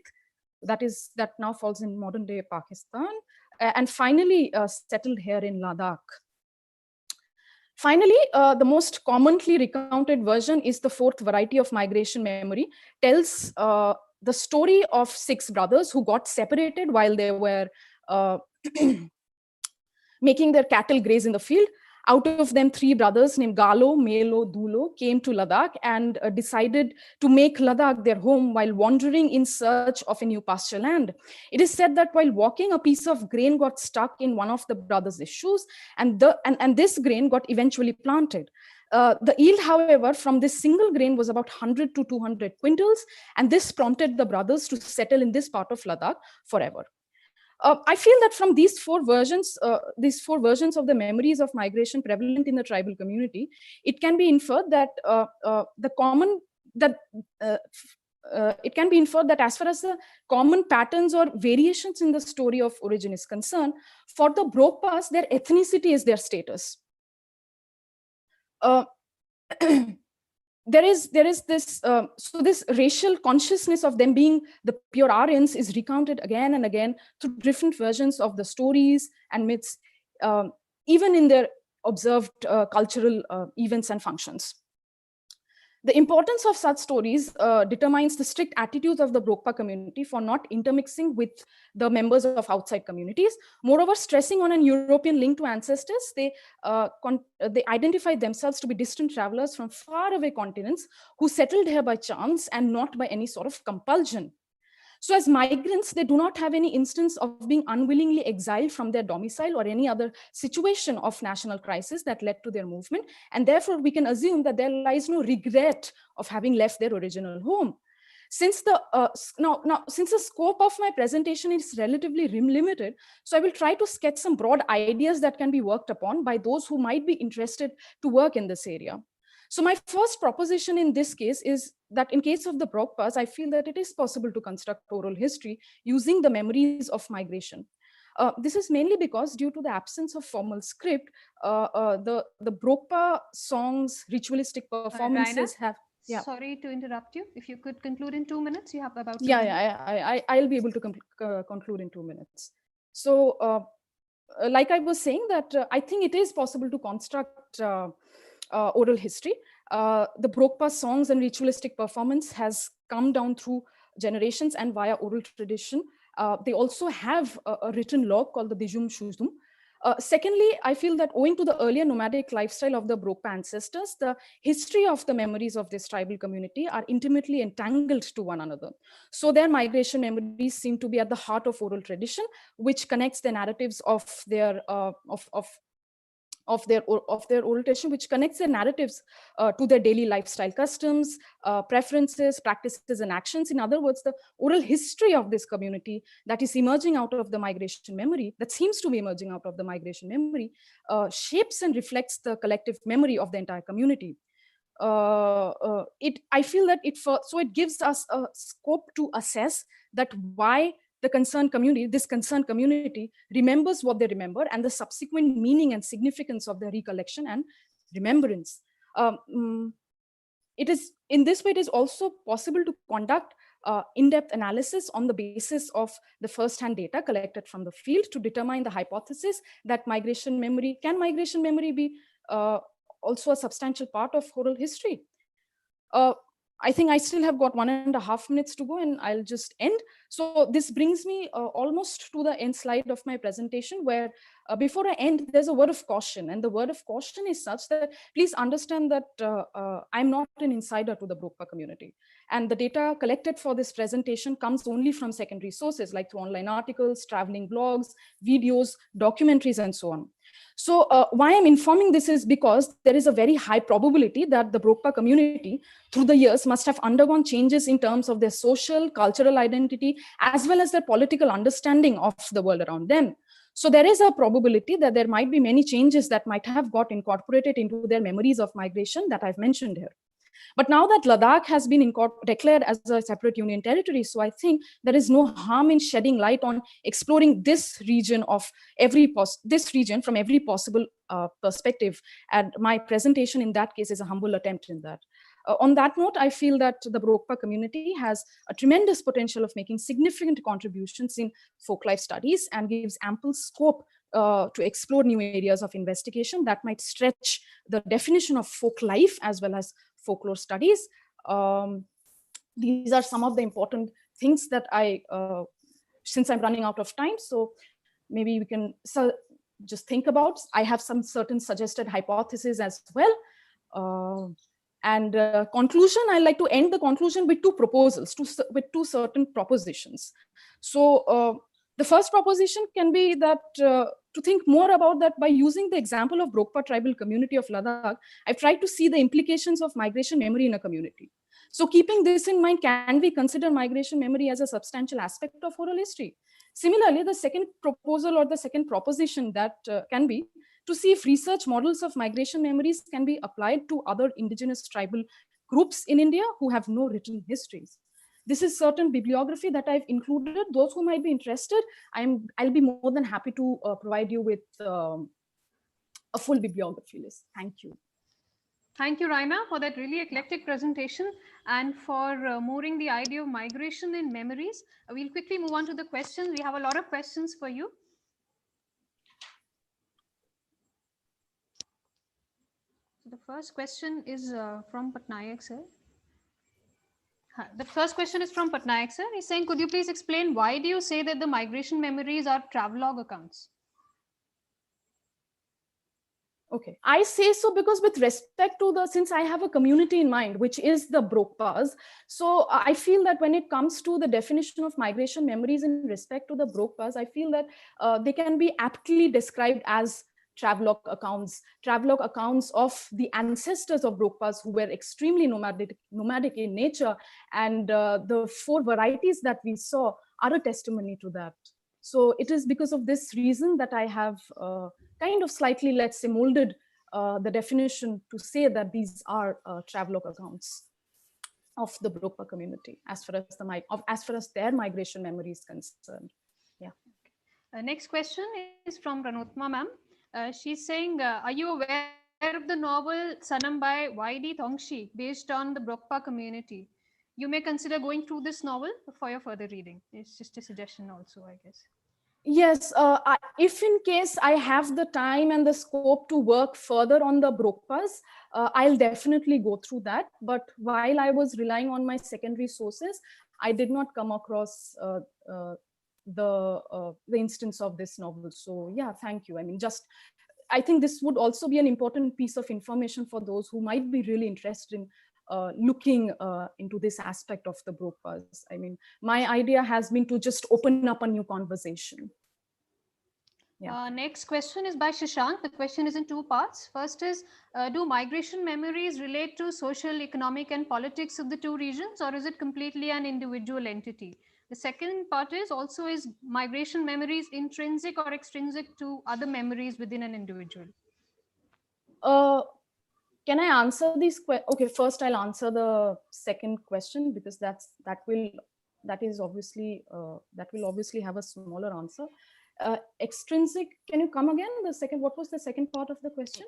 that now falls in modern day Pakistan, and finally settled here in Ladakh. Finally, the most commonly recounted version is the fourth variety of migration memory, tells the story of 6 brothers who got separated while they were making their cattle graze in the field. Out of them, 3 brothers named Galo, Melo, Dulo came to Ladakh and decided to make Ladakh their home while wandering in search of a new pasture land. It is said that while walking, a piece of grain got stuck in one of the brothers' shoes, and this grain got eventually planted. The yield, however, from this single grain was about 100 to 200 quintals, and this prompted the brothers to settle in this part of Ladakh forever. I feel that from these 4 versions of the memories of migration prevalent in the tribal community, it can be inferred that it can be inferred that as far as the common patterns or variations in the story of origin is concerned, for the Bropas, their ethnicity is their status. There is this so this racial consciousness of them being the pure Aryans is recounted again and again through different versions of the stories and myths, even in their observed cultural events and functions. The importance of such stories determines the strict attitudes of the Brokpa community for not intermixing with the members of outside communities. Moreover, stressing on an European link to ancestors, they identify themselves to be distant travelers from faraway continents who settled here by chance and not by any sort of compulsion. So as migrants, they do not have any instance of being unwillingly exiled from their domicile or any other situation of national crisis that led to their movement. And therefore, we can assume that there lies no regret of having left their original home. Since the since the scope of my presentation is relatively limited, so I will try to sketch some broad ideas that can be worked upon by those who might be interested to work in this area. So my first proposition in this case is that in case of the Brokpas, I feel that it is possible to construct oral history using the memories of migration. This is mainly because due to the absence of formal script, the Brokpa songs, ritualistic performances have... Yeah. Sorry to interrupt you. If you could conclude in 2 minutes, you have about 2 minutes. Yeah, I'll be able to conclude in 2 minutes. So like I was saying that I think it is possible to construct oral history. The Brokpa songs and ritualistic performance has come down through generations and via oral tradition. They also have a written log called the Dijum Shuzum. Secondly, I feel that owing to the earlier nomadic lifestyle of the Brokpa ancestors, the history of the memories of this tribal community are intimately entangled to one another. So their migration memories seem to be at the heart of oral tradition, which connects the narratives of their oral tradition, which connects their narratives to their daily lifestyle customs, preferences, practices, and actions. In other words, the oral history of this community that is emerging out of the migration memory, that seems to be emerging out of the migration memory, shapes and reflects the collective memory of the entire community. I feel that it gives us a scope to assess that why this concerned community remembers what they remember and the subsequent meaning and significance of their recollection and remembrance. It is in this way, it is also possible to conduct in-depth analysis on the basis of the first-hand data collected from the field to determine the hypothesis that migration memory be also a substantial part of oral history. I think I still have got 1.5 minutes to go, and I'll just end. So this brings me almost to the end slide of my presentation, where before I end, there's a word of caution. And the word of caution is such that please understand that I'm not an insider to the Brokpa community. And the data collected for this presentation comes only from secondary sources, like through online articles, traveling blogs, videos, documentaries, and so on. So why I'm informing this is because there is a very high probability that the Brokpa community through the years must have undergone changes in terms of their social, cultural identity, as well as their political understanding of the world around them. So there is a probability that there might be many changes that might have got incorporated into their memories of migration that I've mentioned here. But now that Ladakh has been declared as a separate union territory, so I think there is no harm in shedding light on exploring this region from every possible perspective. And my presentation in that case is a humble attempt in that. On that note, I feel that the Brokpa community has a tremendous potential of making significant contributions in folklife studies and gives ample scope to explore new areas of investigation that might stretch the definition of folk life as well as folklore studies. These are some of the important things that since I'm running out of time, so maybe we can just think about. I have some certain suggested hypotheses as well. Conclusion, I like to end the conclusion with two proposals, with two certain propositions. So the first proposition can be that to think more about that by using the example of Brokpa tribal community of Ladakh, I've tried to see the implications of migration memory in a community. So keeping this in mind, can we consider migration memory as a substantial aspect of oral history? Similarly, the second proposal or the second proposition that can be to see if research models of migration memories can be applied to other indigenous tribal groups in India who have no written histories. This is certain bibliography that I've included. Those who might be interested, I'll be more than happy to provide you with a full bibliography list. Thank you. Thank you, Raina, for that really eclectic presentation and for mooring the idea of migration in memories. We'll quickly move on to the questions. We have a lot of questions for you. So the first question is from Patnaik sir. The first question is from Patnaik sir. He's saying, could you please explain why do you say that the migration memories are travelogue accounts? Okay, I say so because with respect to since I have a community in mind, which is the Brokpas, so I feel that when it comes to the definition of migration memories in respect to the Brokpas, I feel that they can be aptly described as travelogue accounts of the ancestors of Brokpas who were extremely nomadic in nature. And the 4 varieties that we saw are a testimony to that. So it is because of this reason that I have kind of slightly, let's say, molded the definition to say that these are travelogue accounts of the Brokpa community as far as their migration memory is concerned. Yeah. Next question is from Ranutma ma'am. She's saying, are you aware of the novel Sanam by Y.D. Thongshi based on the Brokpa community? You may consider going through this novel for your further reading. It's just a suggestion also, I guess. Yes, if in case I have the time and the scope to work further on the Brokpas, I'll definitely go through that. But while I was relying on my secondary sources, I did not come across the instance of this novel. So yeah, thank you. I mean, I think this would also be an important piece of information for those who might be really interested in looking into this aspect of the Brokpas. I mean, my idea has been to just open up a new conversation. Yeah. Next question is by Shashank. The question is in 2 parts. First is, do migration memories relate to social, economic, and politics of the 2 regions, or is it completely an individual entity? The second part is also, is migration memories intrinsic or extrinsic to other memories within an individual? Can I answer these questions? Okay, first I'll answer the second question because that will obviously have a smaller answer. Extrinsic, can you come again? What was the second part of the question?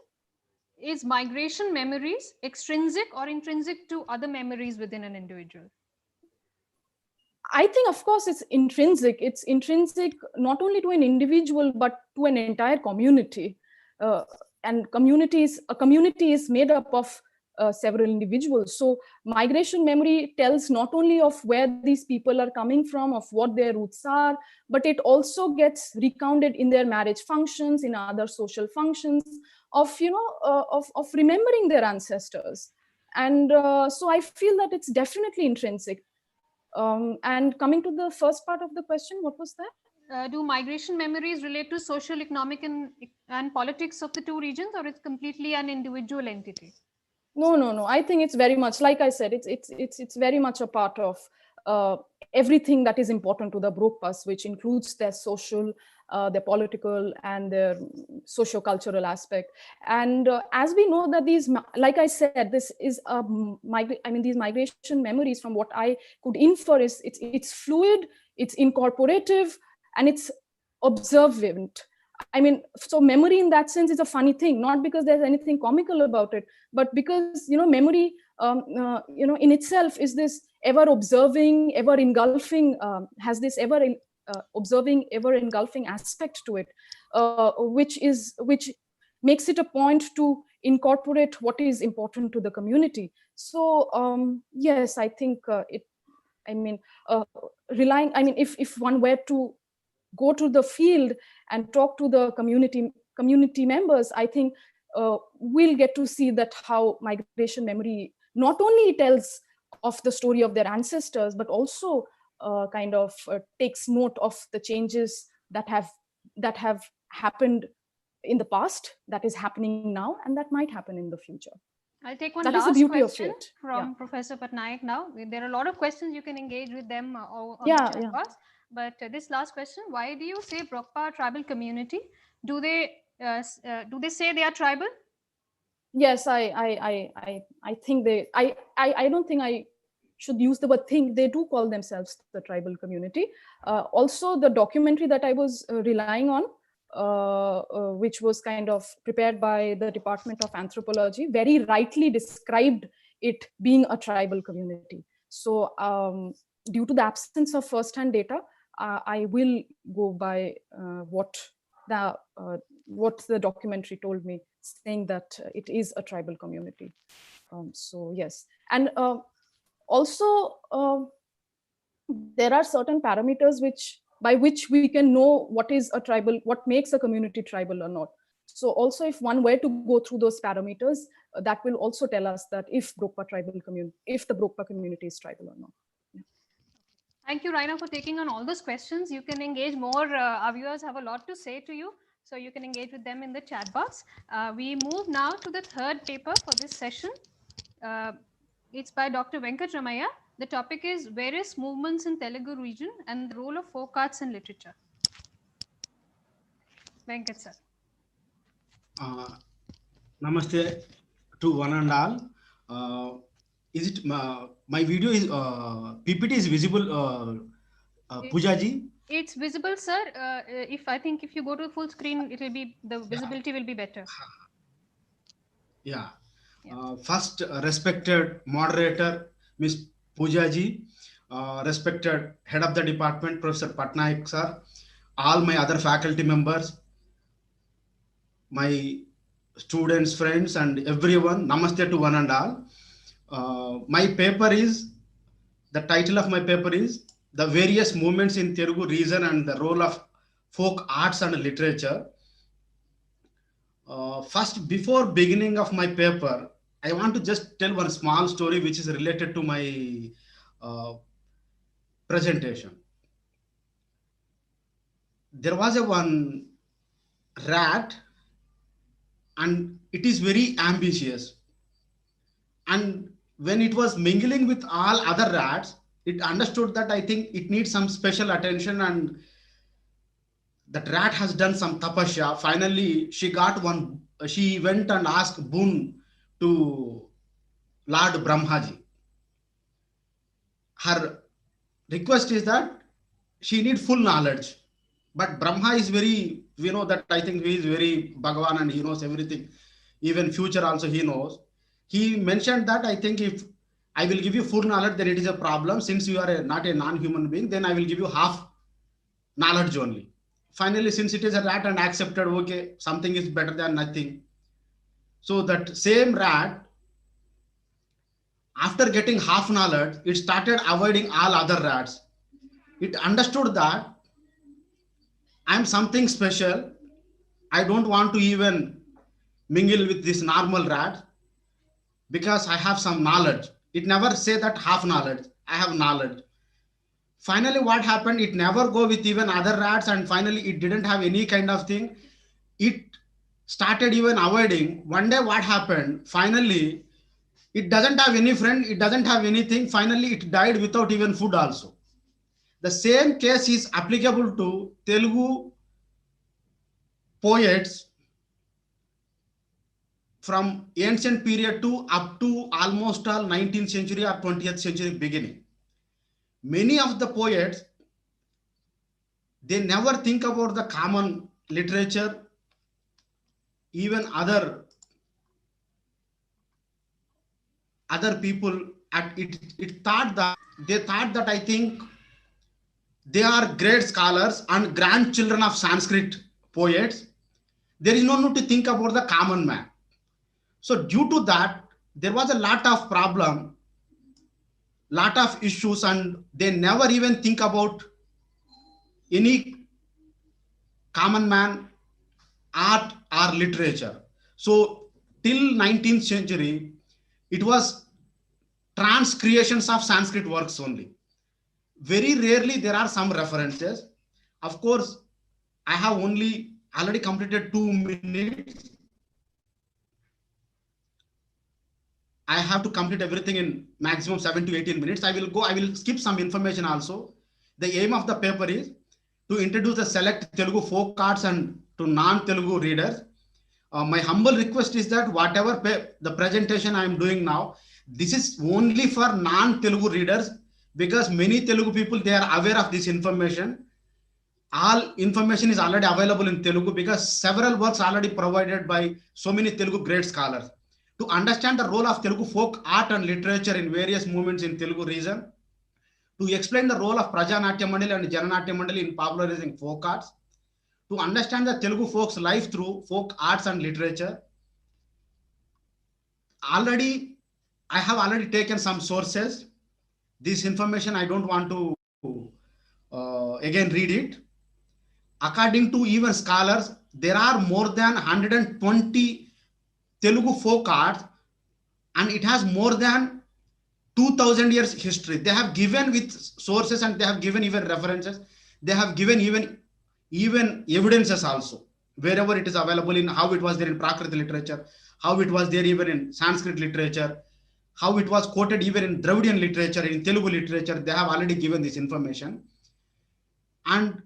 Is migration memories extrinsic or intrinsic to other memories within an individual? I think, of course, it's intrinsic. It's intrinsic not only to an individual, but to an entire community. And a community is made up of several individuals. So migration memory tells not only of where these people are coming from, of what their roots are, but it also gets recounted in their marriage functions, in other social functions, of of remembering their ancestors. And so I feel that it's definitely intrinsic. And coming to the first part of the question, what was that? Do migration memories relate to social, economic, and politics of the two regions, or it's completely an individual entity? No. I think it's very much, like I said, it's very much a part of uh, everything that is important to the Brokpas, which includes their social, their political, and their socio-cultural aspect. And as we know that these, like I said, this is these migration memories, from what I could infer, is it's fluid, it's incorporative, and it's observant. I mean, so memory in that sense is a funny thing, not because there's anything comical about it, but because memory in itself is this ever observing, ever engulfing, has this ever observing, ever engulfing aspect to it, which makes it a point to incorporate what is important to the community. So yes, I think it I mean relying I mean if one were to go to the field and talk to the community members, I think we'll get to see that how migration memory not only tells of the story of their ancestors, but also kind of takes note of the changes that have happened in the past, that is happening now, and that might happen in the future. I'll take one That is the last beauty of question it. from Yeah. Professor Patnaik now. There are a lot of questions, you can engage with them on the Yeah, chat yeah. box. But this last question, why do you say Brokpa tribal community? Do they say they are tribal? Yes, I think I don't think I should use the word think. They do call themselves the tribal community. Also, the documentary that I was relying on, which was kind of prepared by the Department of Anthropology, very rightly described it being a tribal community. So due to the absence of first-hand data, I will go by the what the documentary told me, saying that it is a tribal community. So yes, and also there are certain parameters by which we can know what is a tribal, what makes a community tribal or not. So also, if one were to go through those parameters, that will also tell us that if the Brokpa community is tribal or not. Thank you, Raina, for taking on all those questions. You can engage more. Our viewers have a lot to say to you, so you can engage with them in the chat box. We move now to the third paper for this session. It's by Dr. Venkat Ramaya. The topic is various movements in Telugu region and the role of folk arts in literature. Venkat sir. Namaste to one and all. Is it my video is PPT is visible, Poojaji? It's visible, sir. If you go to full screen, it will be, the visibility will be better. Yeah. First, respected moderator, Miss Poojaji, respected head of the department, Professor Patnaik sir, all my other faculty members, my students, friends, and everyone, namaste to one and all. My paper is, the title of my paper is The Various Movements in Telugu Region and the Role of Folk Arts and Literature. First, before beginning of my paper, I want to just tell one small story which is related to my presentation. There was one rat, and it is very ambitious. And when it was mingling with all other rats, it understood that I think it needs some special attention, and that rat has done some tapasya. Finally, she went and asked boon to Lord Brahmaji. Her request is that she needs full knowledge. But Brahma is very, we know that I think he is very Bhagavan and he knows everything. Even future also he knows. He mentioned that I think if I will give you full knowledge, then it is a problem. Since you are not a non-human being, then I will give you half knowledge only. Finally, since it is a rat and accepted, okay, something is better than nothing. So that same rat After getting half knowledge, it started avoiding all other rats. It understood that I'm something special. I don't want to even mingle with this normal rat because I have some knowledge. It never say that half knowledge. I have knowledge. Finally, what happened? It never go with even other rats, and finally, it didn't have any kind of thing. It started even avoiding. One day, what happened? Finally, it doesn't have any friend. It doesn't have anything. Finally, it died without even food also. The same case is applicable to Telugu poets from ancient period to up to almost all 19th century or 20th century beginning. Many of the poets, they never think about the common literature, even other people. At it thought that they thought that I think they are great scholars and grandchildren of Sanskrit poets. There is no need to think about the common man. So due to that, there was a lot of problem, lot of issues, and they never even think about any common man, art or literature. So till 19th century, it was transcreations of Sanskrit works only. Very rarely there are some references. Of course, I have only already completed 2 minutes. I have to complete everything in maximum 7 to 18 minutes. I will skip some information also. The aim of the paper is to introduce the select Telugu folk arts and to non-Telugu readers. My humble request is that whatever the presentation I am doing now, this is only for non-Telugu readers, because many Telugu people, they are aware of this information. All information is already available in Telugu because several works already provided by so many Telugu great scholars. To understand the role of Telugu folk art and literature in various movements in Telugu region, to explain the role of Prajanatya Mandali and Jananatya Mandali in popularizing folk arts, to understand the Telugu folks' life through folk arts and literature. I have already taken some sources. This information, I don't want to again read it. According to even scholars, there are more than 120 Telugu folk arts, and it has more than 2000 years history. They have given with sources, and they have given even references. They have given even evidences also, wherever it is available, in how it was there in Prakrit literature, how it was there even in Sanskrit literature, how it was quoted even in Dravidian literature, in Telugu literature. They have already given this information. And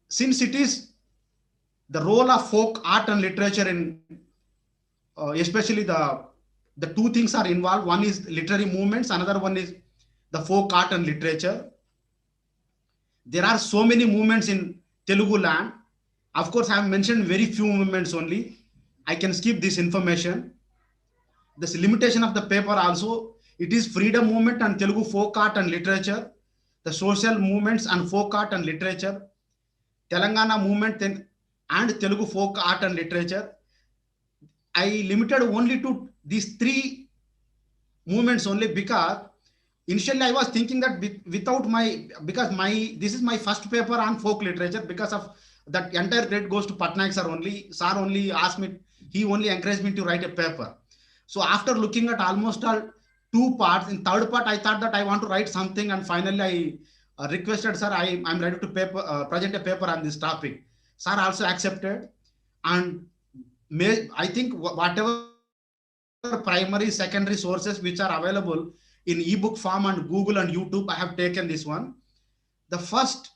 since it is the role of folk art and literature in especially the two things are involved. One is literary movements, another one is the folk art and literature. There are so many movements in Telugu land. Of course, I have mentioned very few movements only. I can skip this information. This limitation of the paper also, it is freedom movement and Telugu folk art and literature, the social movements and folk art and literature, Telangana movement and Telugu folk art and literature. I limited only to these three movements only because initially I was thinking that this is my first paper on folk literature. Because of that, entire credit goes to Patnaik sir only. Sir only asked me, he only encouraged me to write a paper. So after looking at almost all 2 parts, in third part I thought that I want to write something, and finally I requested sir, I'm ready to present a paper on this topic. Sir also accepted, and I think whatever primary, secondary sources which are available in ebook form and Google and YouTube, I have taken this one. The first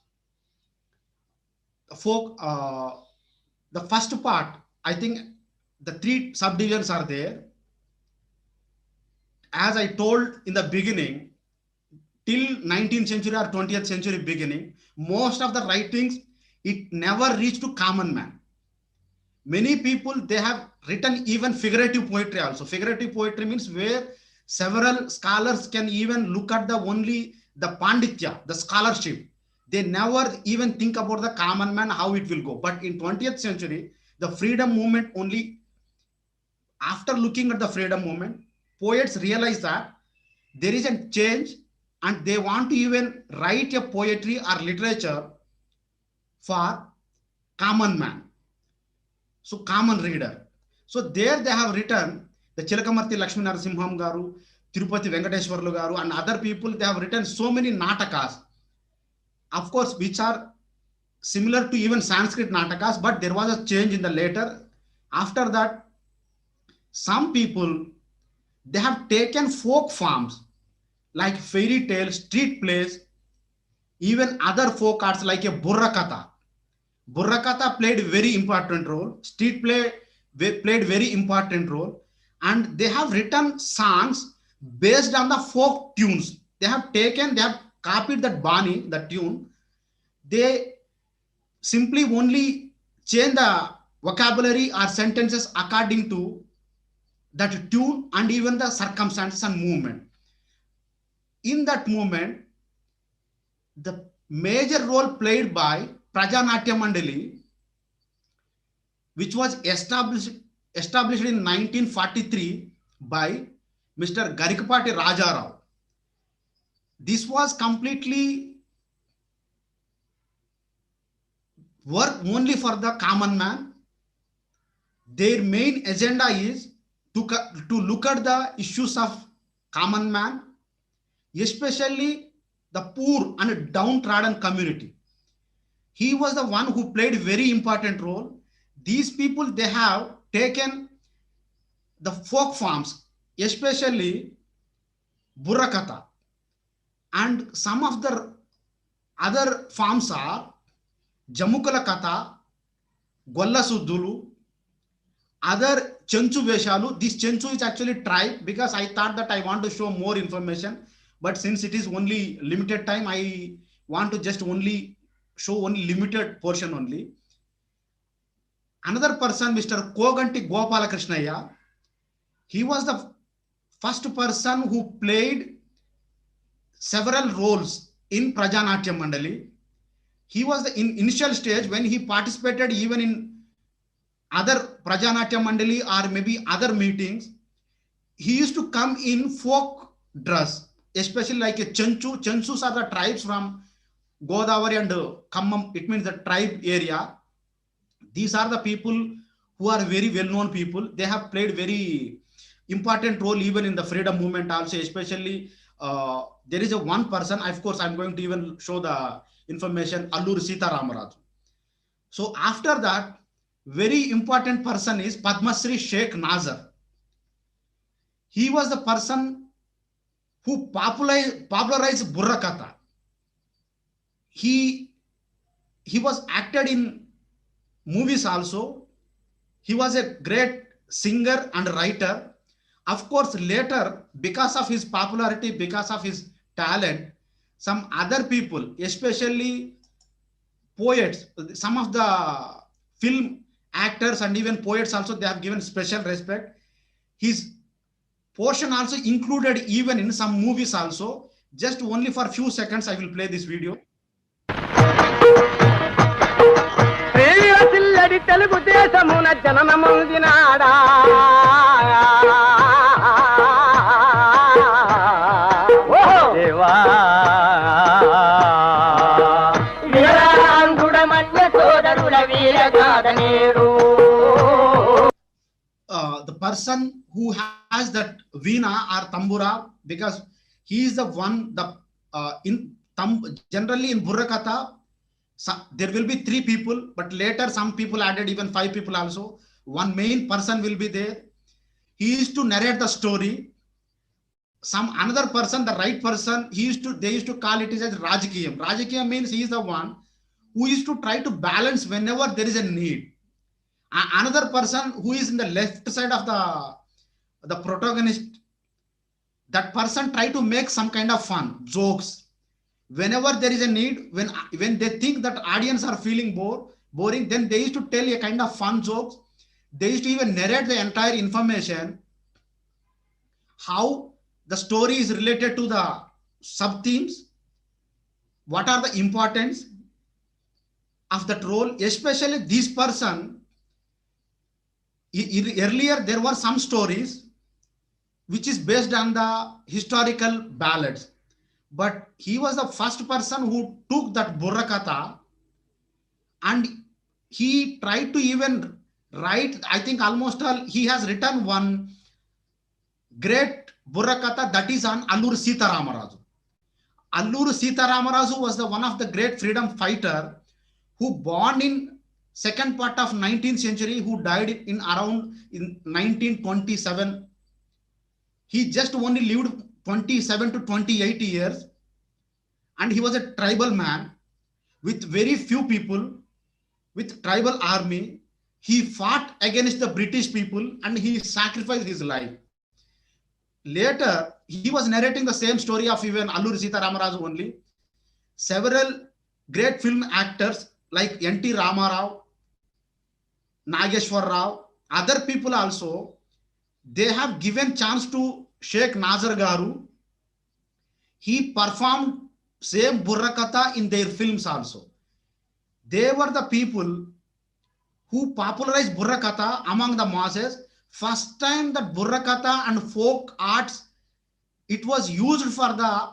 part, I think the 3 subdivisions are there. As I told in the beginning, till 19th century or 20th century beginning, most of the writings, it never reached to common man. Many people, they have written even figurative poetry also. Figurative poetry means where several scholars can even look at only the panditya, the scholarship. They never even think about the common man, how it will go. But in 20th century, the freedom movement only, after looking at the freedom movement, poets realize that there is a change and they want to even write a poetry or literature for common man. So common reader. So there they have written the Chilakamarti Lakshmi Narasimham Garu, Tirupati Venkateswarlu Garu, and other people. They have written so many natakas, of course, which are similar to even Sanskrit natakas, but there was a change in the later. After that, some people, they have taken folk forms like fairy tales, street plays, even other folk arts like a Burrakatha. Burrakatha played a very important role. Street play played very important role. And they have written songs based on the folk tunes. They have copied that Bani, the tune. They simply only change the vocabulary or sentences according to that tune and even the circumstances and movement. In that movement, the major role played by Prajanatya Mandali, which was established in 1943 by Mr. Garikapati Rajarao. This was completely work only for the common man. Their main agenda is to look at the issues of common man, especially the poor and downtrodden community. He was the one who played a very important role. These people, they have taken the folk forms, especially Burrakatha, and some of the other forms are Jamukala Katha, Golla Suddulu, other Chenchu Veshalu. This Chenchu is actually tribe, because I thought that I want to show more information, but since it is only limited time, I want to just only show only limited portion only. Another person, Mr. Koganti Gopalakrishnaya, he was the first person who played several roles in Prajanatya Mandali. He was the initial stage when he participated even in other Prajanatya Mandali or maybe other meetings. He used to come in folk dress, especially like a Chenchu. Chenchus are the tribes from Godavari and Khammam. It means the tribe area. These are the people who are very well-known people. They have played very important role even in the freedom movement also, especially there is a one person, of course, I'm going to even show the information, Allur Sita Ramaraju. So after that, very important person is Padmasri Sheikh Nazar. He was the person who popularized Burrakatha. He was acted in movies also. He was a great singer and writer. Of course, later, because of his popularity, because of his talent, some other people, especially poets, some of the film actors and even poets also, they have given special respect. His portion also included even in some movies also. Just only for a few seconds, I will play this video. Telugu దేశమున జననమొందినాడా దేవా వీరాంగుడమన్య సోదరుల వీరగాథనేరు. The person who has that veena or tambura, because he is the one, generally in Burrakatha, there will be 3 people, but later some people added even 5 people also. One main person will be there. He used to narrate the story. Some another person, the right person, they used to call it as Rajakiyam. Rajakiyam means he is the one who used to try to balance whenever there is a need. Another person who is in the left side of the protagonist, that person try to make some kind of fun, jokes. Whenever there is a need, when they think that audience are feeling boring, then they used to tell a kind of fun jokes. They used to even narrate the entire information, how the story is related to the sub themes, what are the importance of that role. Especially this person, earlier there were some stories which is based on the historical ballads. But he was the first person who took that Burrakatha and he tried to even write, I think almost all, he has written one great Burrakatha that is on Allur Sita Ramaraju. Allur Sita Ramaraju was the one of the great freedom fighter who born in second part of 19th century, who died in around in 1927. He just only lived 27 to 28 years, and he was a tribal man with very few people, with tribal army. He fought against the British people and he sacrificed his life. Later, he was narrating the same story of even Allur Sita Ramaraju only. Several great film actors like N.T. Ramarao, Nageshwar Rao, other people also, they have given chance to Sheikh Nazar Garu. He performed same Burrakatha in their films also. They were the people who popularized Burrakatha among the masses. First time that Burrakatha and folk arts, it was used for the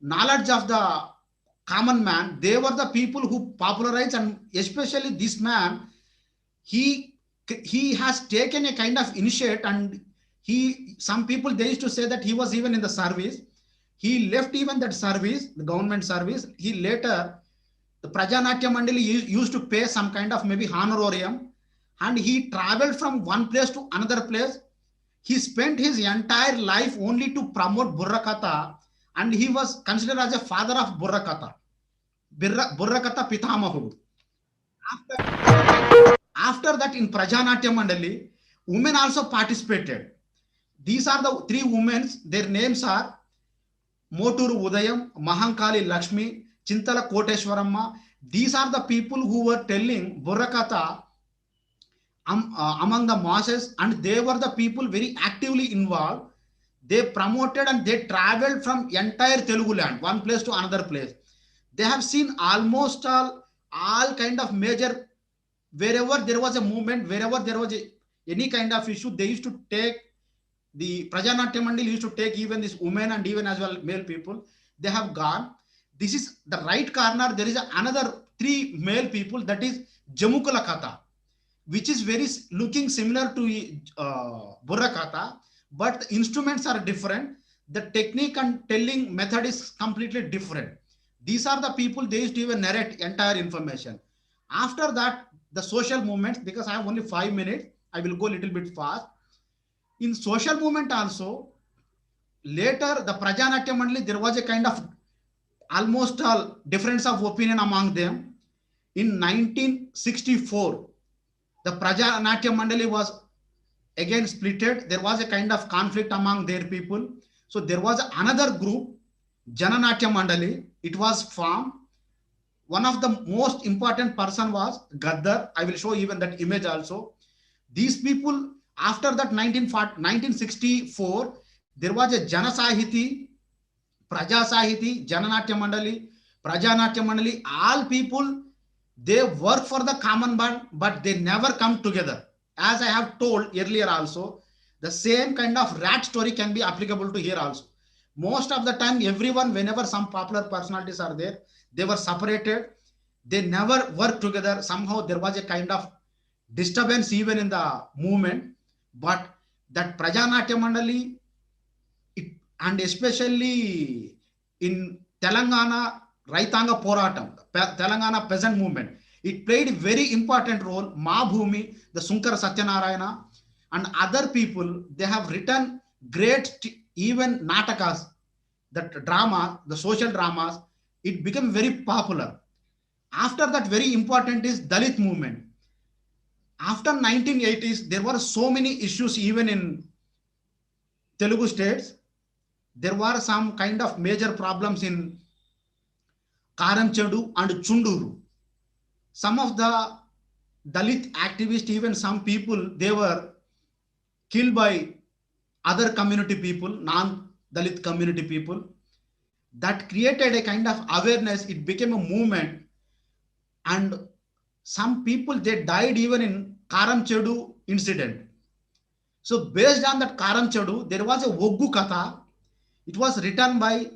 knowledge of the common man. They were the people who popularized, and especially this man, he has taken a kind of initiate, and some people, they used to say that he was even in the service. He left even that service, the government service. He later, the Prajanatya Mandali used to pay some kind of maybe honorarium, and he traveled from one place to another place. He spent his entire life only to promote Burrakatha, and he was considered as a father of Burrakatha. Burrakatha Pitamahudu. After that, in Prajanatya Mandali, women also participated. These are the three women. Their names are Moturu Udayam, Mahankali Lakshmi, Chintala Koteshwaramma. These are the people who were telling Burrakatha among the masses, and they were the people very actively involved. They promoted and they traveled from entire Telugu land, one place to another place. They have seen almost all kind of major, wherever there was a movement, wherever there was any kind of issue, they used to take, the Prajanatya Mandal used to take even this women and even as well male people. They have gone. This is the right corner. There is another three male people, that is Jamukula Katha, which is very looking similar to Burrakatha, but the instruments are different. The technique and telling method is completely different. These are the people, they used to even narrate entire information. After that, the social movements, because I have only 5 minutes, I will go a little bit fast. In social movement also, later the Prajanatya Mandali, there was a kind of almost all difference of opinion among them. In 1964, the Prajanatya Mandali was again splitted. There was a kind of conflict among their people. So there was another group, Jananatya Mandali. It was formed. One of the most important person was Gaddar. I will show even that image also. These people, after that 1964, there was a Jana Sahiti, Praja Sahiti, Jananatya Mandali, Prajanatya Mandali. All people, they work for the common man, but they never come together. As I have told earlier also, the same kind of rat story can be applicable to here also. Most of the time, everyone, whenever some popular personalities are there, they were separated. They never work together. Somehow there was a kind of disturbance even in the movement. But that Prajanatya Mandali, and especially in Telangana Raitanga Poratam, Telangana peasant movement, it played a very important role. Bhumi, the Sunkara Satyanarayana, and other people, they have written great even natakas, that drama, the social dramas, it became very popular. After that, very important is Dalit movement. After 1980s, there were so many issues even in Telugu states. There were some kind of major problems in Karamchedu and Chunduru. Some of the Dalit activists, even some people, they were killed by other community people, non-Dalit community people. That created a kind of awareness. It became a movement, and some people, they died even in Karamchedu incident. So based on that Karam Chadu, there was a Oggu Katha. It was written by,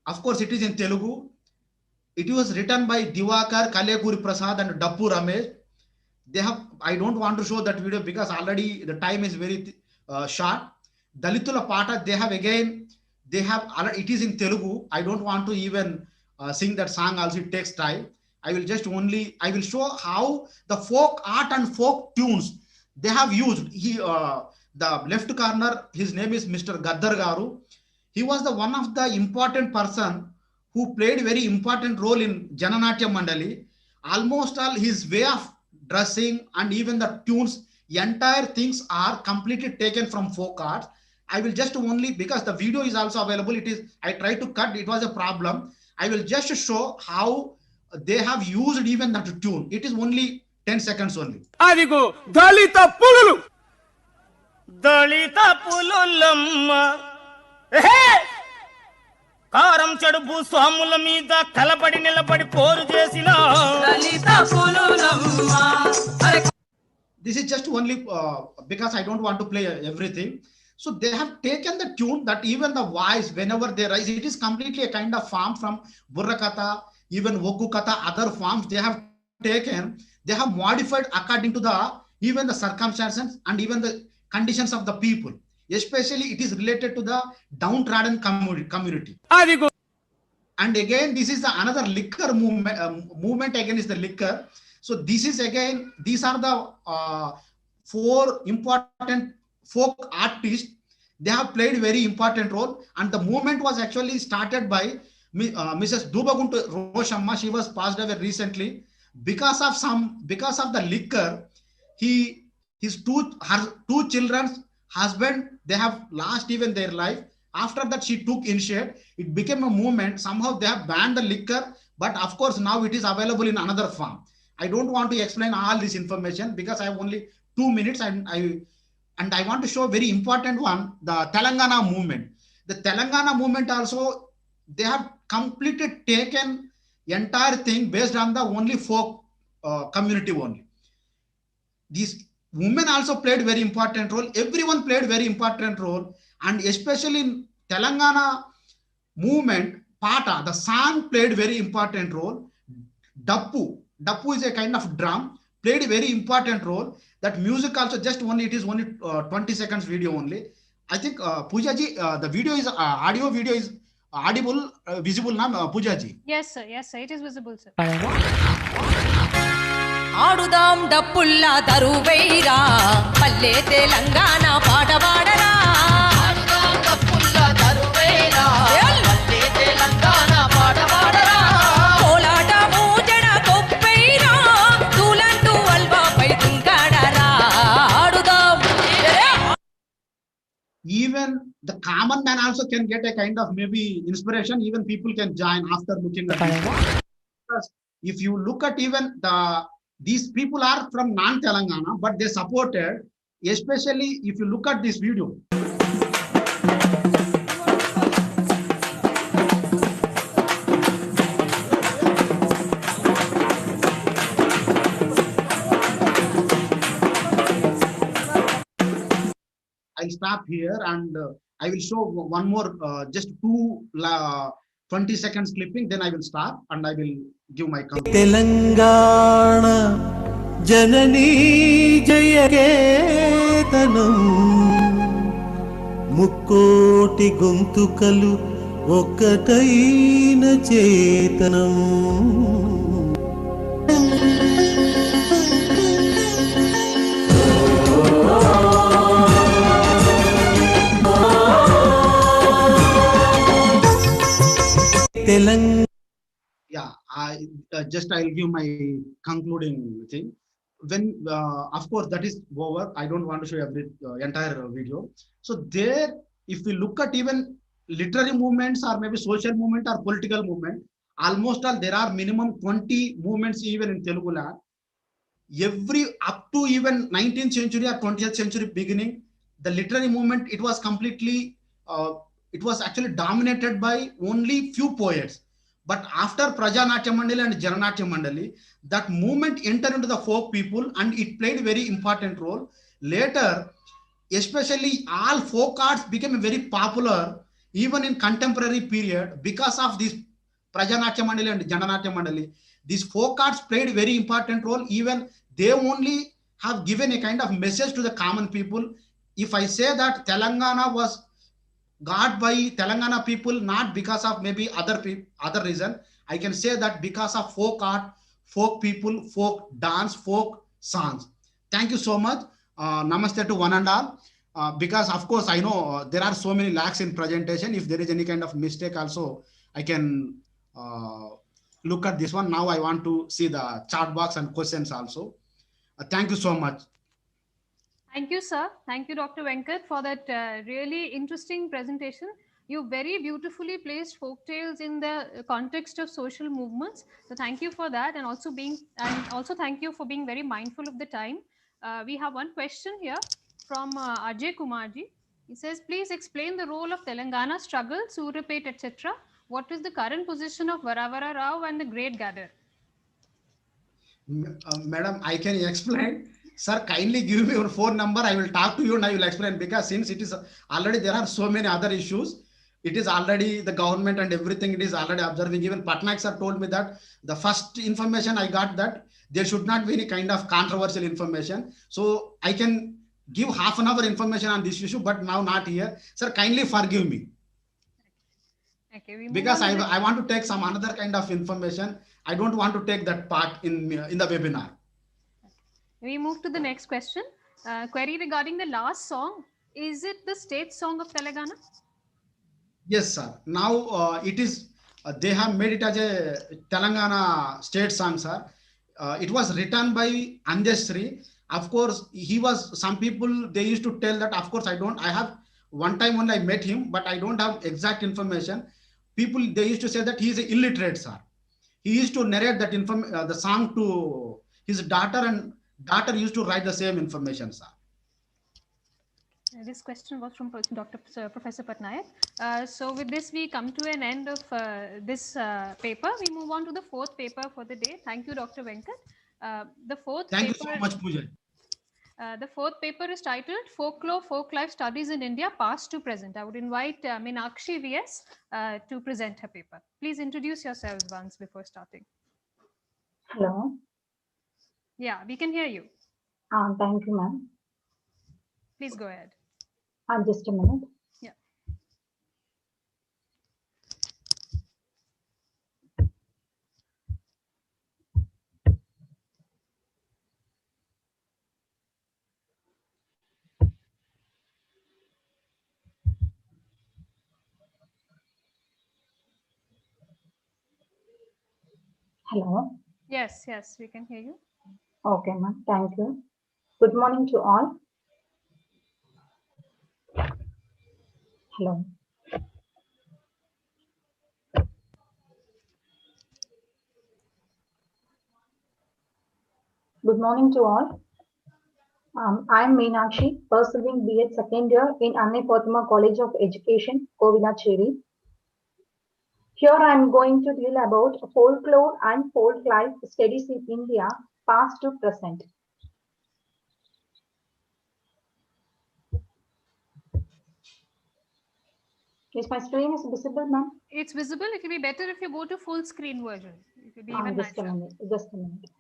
of course, it is in Telugu. It was written by Divakar, Kalekuri Prasad, and Dappu Ramesh. They have, I don't want to show that video because already the time is very short. Dalitula Pata, they have again, it is in Telugu. I don't want to even sing that song also, it takes time. I will show how the folk art and folk tunes they have used. The left corner, his name is Mr. Gaddar Garu. He was the one of the important person who played very important role in Jananatya Mandali. Almost all his way of dressing and even the tunes, entire things are completely taken from folk arts. I will just only, because the video is also available, I tried to cut, it was a problem. I will just show how they have used even that tune. It is only 10 seconds only. Adigo, Dalita Pululu. Dalita Pululamma. Hey! కారం చెడు భూస్వాముల మీద కలపడి నిలబడి పోరు చేసిన దళిత పులులమ్మ. This is just only because I don't want to play everything. So they have taken the tune that even the voice, whenever they rise, it is completely a kind of form from Burra Katha, even Oggu Katha, other forms they have taken. They have modified according to even the circumstances and even the conditions of the people. Especially it is related to the downtrodden community. And again, this is another liquor movement again is the liquor. So this is again, these are the 4 important folk artists. They have played very important role, and the movement was actually started by Mrs. Dubaguntu Roshamma. She was passed away recently because of the liquor. Her two children, husband, they have lost even their life. After that, she took initiative. It became a movement. Somehow they have banned the liquor, but of course now it is available in another form. I don't want to explain all this information because I have only 2 minutes, and I want to show a very important one, the Telangana movement. The Telangana movement also, they have completely taken entire thing based on the only folk community only. These women also played very important role. Everyone played very important role, and especially in Telangana movement, Pata, the song played very important role. Dappu is a kind of drum, played a very important role. That music also it is only 20 seconds video only. I think Poojaji, the video is audio video is audible, visible now, Poojaji. Yes, sir. Yes, sir. It is visible, sir. ఆడుదాం డప్పుల్లా దరువైరా పల్లె తెలంగాణ పాట పాడరా ఆడుదాం డప్పుల్లా దరువైరా పల్లె తెలంగాణ పాట పాడరా కోలాట మూజడ కొప్పైరా దూలంటూ అల్వాపై తుంగాడరా ఆడుదాం. Even the common man also can get a kind of maybe inspiration. Even people can join after looking at this. Because if you look at even these people are from non-Telangana, but they supported, especially if you look at this video. I'll stop here and I will show one more, just 20 seconds clipping, then I will stop and I will give my comment. Telangana Janani Jayaketanam Mukkoti Gontukalu Okkataina Chetanam. Yeah, I'll give my concluding thing. When of course that is over, I don't want to show every entire video. So there, if we look at even literary movements or maybe social movement or political movement, almost all there are minimum 20 movements even in Telugu land. Every up to even 19th century or 20th century beginning, the literary movement, it was completely it was actually dominated by only few poets. But after Prajanatya Mandali and Jananatya Mandali, that movement entered into the folk people and it played a very important role. Later, especially all folk arts became very popular even in contemporary period because of this Prajanatya Mandali and Jananatya Mandali. These folk arts played very important role. Even they only have given a kind of message to the common people. If I say that Telangana was got by Telangana people, not because of maybe other reason, I can say that because of folk art, folk people, folk dance, folk songs. Thank you so much. Namaste to one and all. Because of course I know there are so many lacks in presentation. If there is any kind of mistake also, I can look at this one. Now I want to see the chat box and questions also. Thank you so much. Thank you, sir. Thank you, Dr. Venkat, for that really interesting presentation. You very beautifully placed folk tales in the context of social movements. So thank you for that, and also thank you for being very mindful of the time. We have one question here from Ajay Kumarji. He says, please explain the role of Telangana struggle, Surapet, etc. What is the current position of Varavara Rao and the Great Gather? Madam, I can explain. Sir, kindly give me your phone number. I will talk to you and I will explain, because since it is already there are so many other issues. It is already the government and everything. It is already observing. Even Patnaik sir told me that the first information I got that there should not be any kind of controversial information. So I can give half an hour information on this issue, but now not here. Sir, kindly forgive me. Okay, Because I want to take some another kind of information. I don't want to take that part in the webinar. We move to the next question. Query regarding the last song. Is it the state song of Telangana? Yes, sir. Now it is, they have made it as a Telangana state song, sir. It was written by Anjasri. Of course, he was, some people, they used to tell that, of course, I have, one time only I met him, but I don't have exact information. People, they used to say that he is illiterate, sir. He used to narrate that the song to his daughter, and daughter used to write the same information, sir. This question was from Professor Patnaik. So with this, we come to an end of this paper. We move on to the fourth paper for the day. Thank you, Dr. Venkat. Thank you so much, Pooja. The fourth paper is titled Folklore, Folklife Studies in India, Past to Present. I would invite Meenakshi VS to present her paper. Please introduce yourselves once before starting. Hello. Yeah, we can hear you. Thank you, ma'am. Please go ahead. Just a minute. Yeah. Hello. Yes, we can hear you. Okay, ma'am. Thank you. Good morning to all. Hello. Good morning to all. I am Meenakshi, pursuing B.Ed second year in Anne Fatima College of Education, Kovilacheri. Here I am going to tell about folklore and folk life studies in India, past to present. Is my screen is visible, ma'am? It's visible. It will be better if you go to full screen version. It will be even Just nicer. a minute. Just a minute.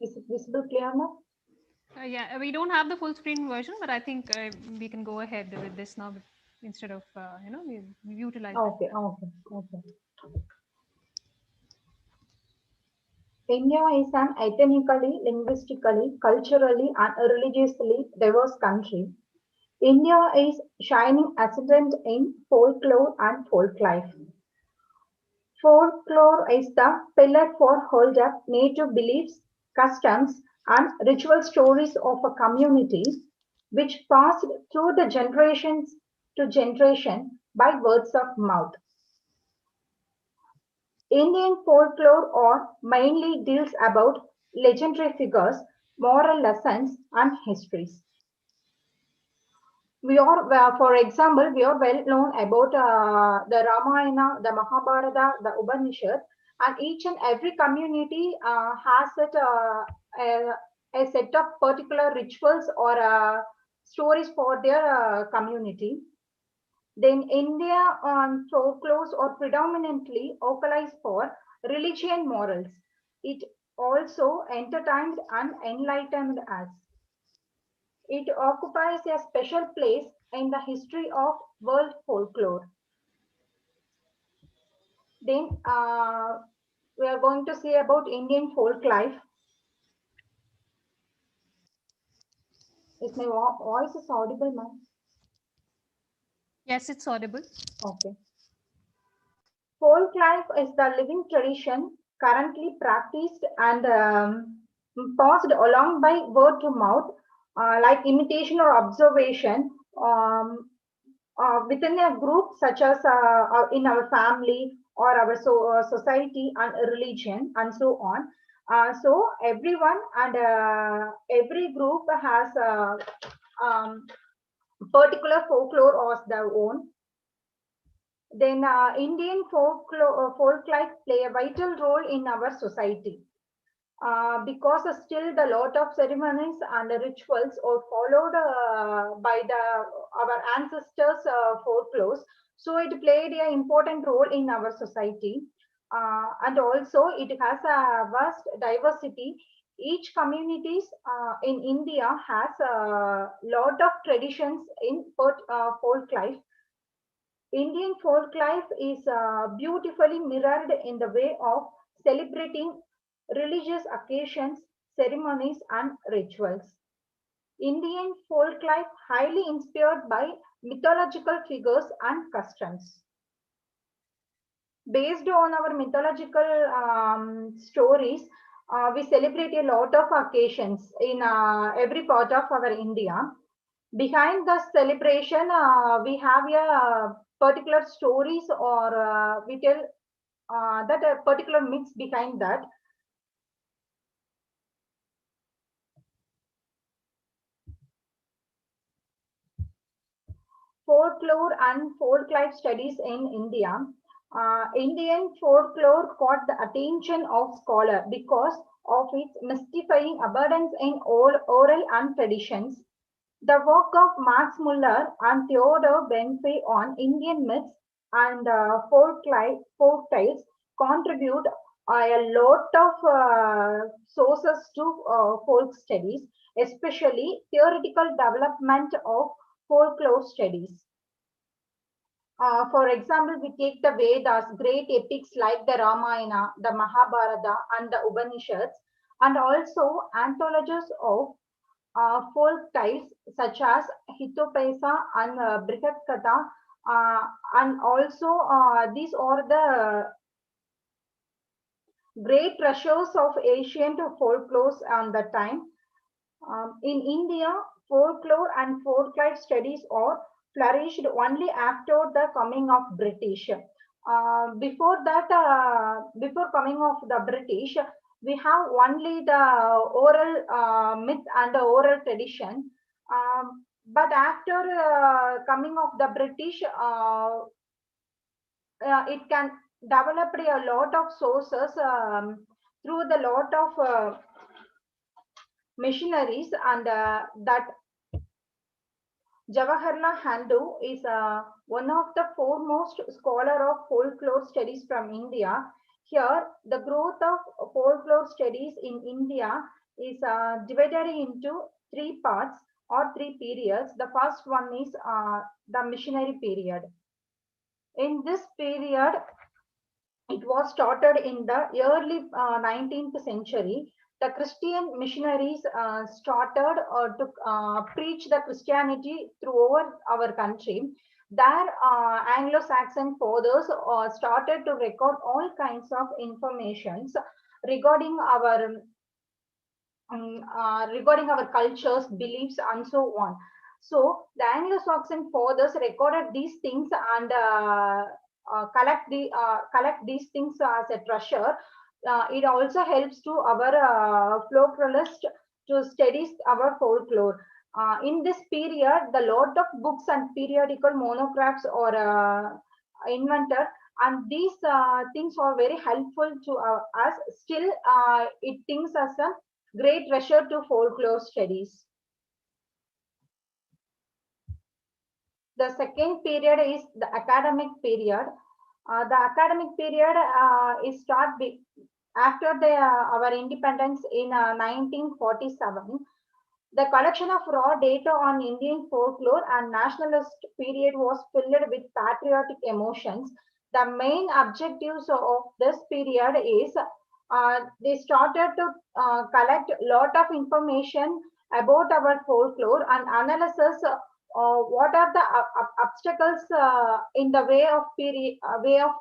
Is it visible clear now? Yeah, we don't have the full screen version, but I think we can go ahead with this now instead of, we utilize Okay. India is an ethnically, linguistically, culturally, and religiously diverse country. India is shining ascendant in folklore and folk life. Folklore is the pillar for hold up native beliefs, customs, and ritual stories of a community which passed through the generations to generation by words of mouth. Indian folklore or mainly deals about legendary figures, moral lessons, and histories. We are, for example, we are well known about the Ramayana, the Mahabharata, the Upanishad, and each and every community has a set of particular rituals or stories for their community. Then India folklores are predominantly localized for religion morals. It also entertained and enlightened us. It occupies a special place in the history of world folklore. Then we are going to see about Indian folk life. Is my voice is audible, ma'am? Yes, it's audible. Okay. Folk life is the living tradition currently practiced and passed along by word to mouth, like imitation or observation within a group such as in our family or our society and religion and so on. So everyone and every group has particular folklore of their own. Then Indian folk life play a vital role in our society because still the lot of ceremonies and rituals are followed by our ancestors' folklores. So it played an important role in our society, and also it has a vast diversity. Each communities in India has a lot of traditions in folk life. Indian folk life is beautifully mirrored in the way of celebrating religious occasions, ceremonies, and rituals. Indian folk life highly inspired by mythological figures and customs. Based on our mythological stories, we celebrate a lot of occasions in every part of our India. Behind the celebration, we have a particular stories or we tell that a particular myths behind that. Folklore and folk life studies in India. Indian folklore caught the attention of scholars because of its mystifying abundance in oral and traditions. The work of Max Muller and Theodore Benfey on Indian myths and folk tales contribute a lot of sources to folk studies, especially theoretical development of folklore studies. For example, we take the Vedas, great epics like the Ramayana, the Mahabharata, and the Upanishads, and also anthologies of folk tales such as Hitopesa and Brihat Katha, and also these are the great treasures of ancient folklores on the time. In India, folklore and folk life studies are flourished only after the coming of British. Before that, before coming of the British, we have only the oral myth and the oral tradition. But after coming of the British, it can develop a lot of sources through the lot of missionaries and that Jawaharlal Nehru is one of the foremost scholar of folklore studies from India. Here, the growth of folklore studies in India is divided into three parts or three periods. The first one is the missionary period. In this period, it was started in the early 19th century. The Christian missionaries started to preach the Christianity throughout our country. Their Anglo-Saxon fathers started to record all kinds of informations regarding our regarding our cultures, beliefs, and so on. So the Anglo-Saxon fathers recorded these things and collect these things as a treasure. It also helps to our folklorist to study our folklore. In this period, the lot of books and periodical monographs are invented, and these things are very helpful to us. Still, it thinks as a great treasure to folklore studies. The second period is the academic period. The academic period is after our independence in 1947. The collection of raw data on Indian folklore and nationalist period was filled with patriotic emotions. The main objectives of this period is they started to collect a lot of information about our folklore and analysis what are the obstacles in the way of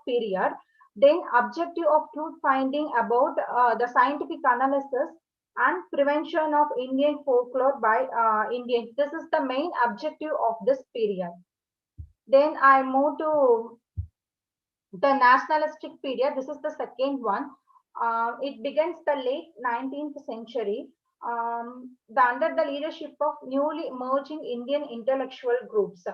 period. Then objective of truth finding about the scientific analysis and prevention of Indian folklore by Indians. This is the main objective of this period. Then I move to the nationalistic period. This is the second one. It begins the late 19th century under the leadership of newly emerging Indian intellectual groups.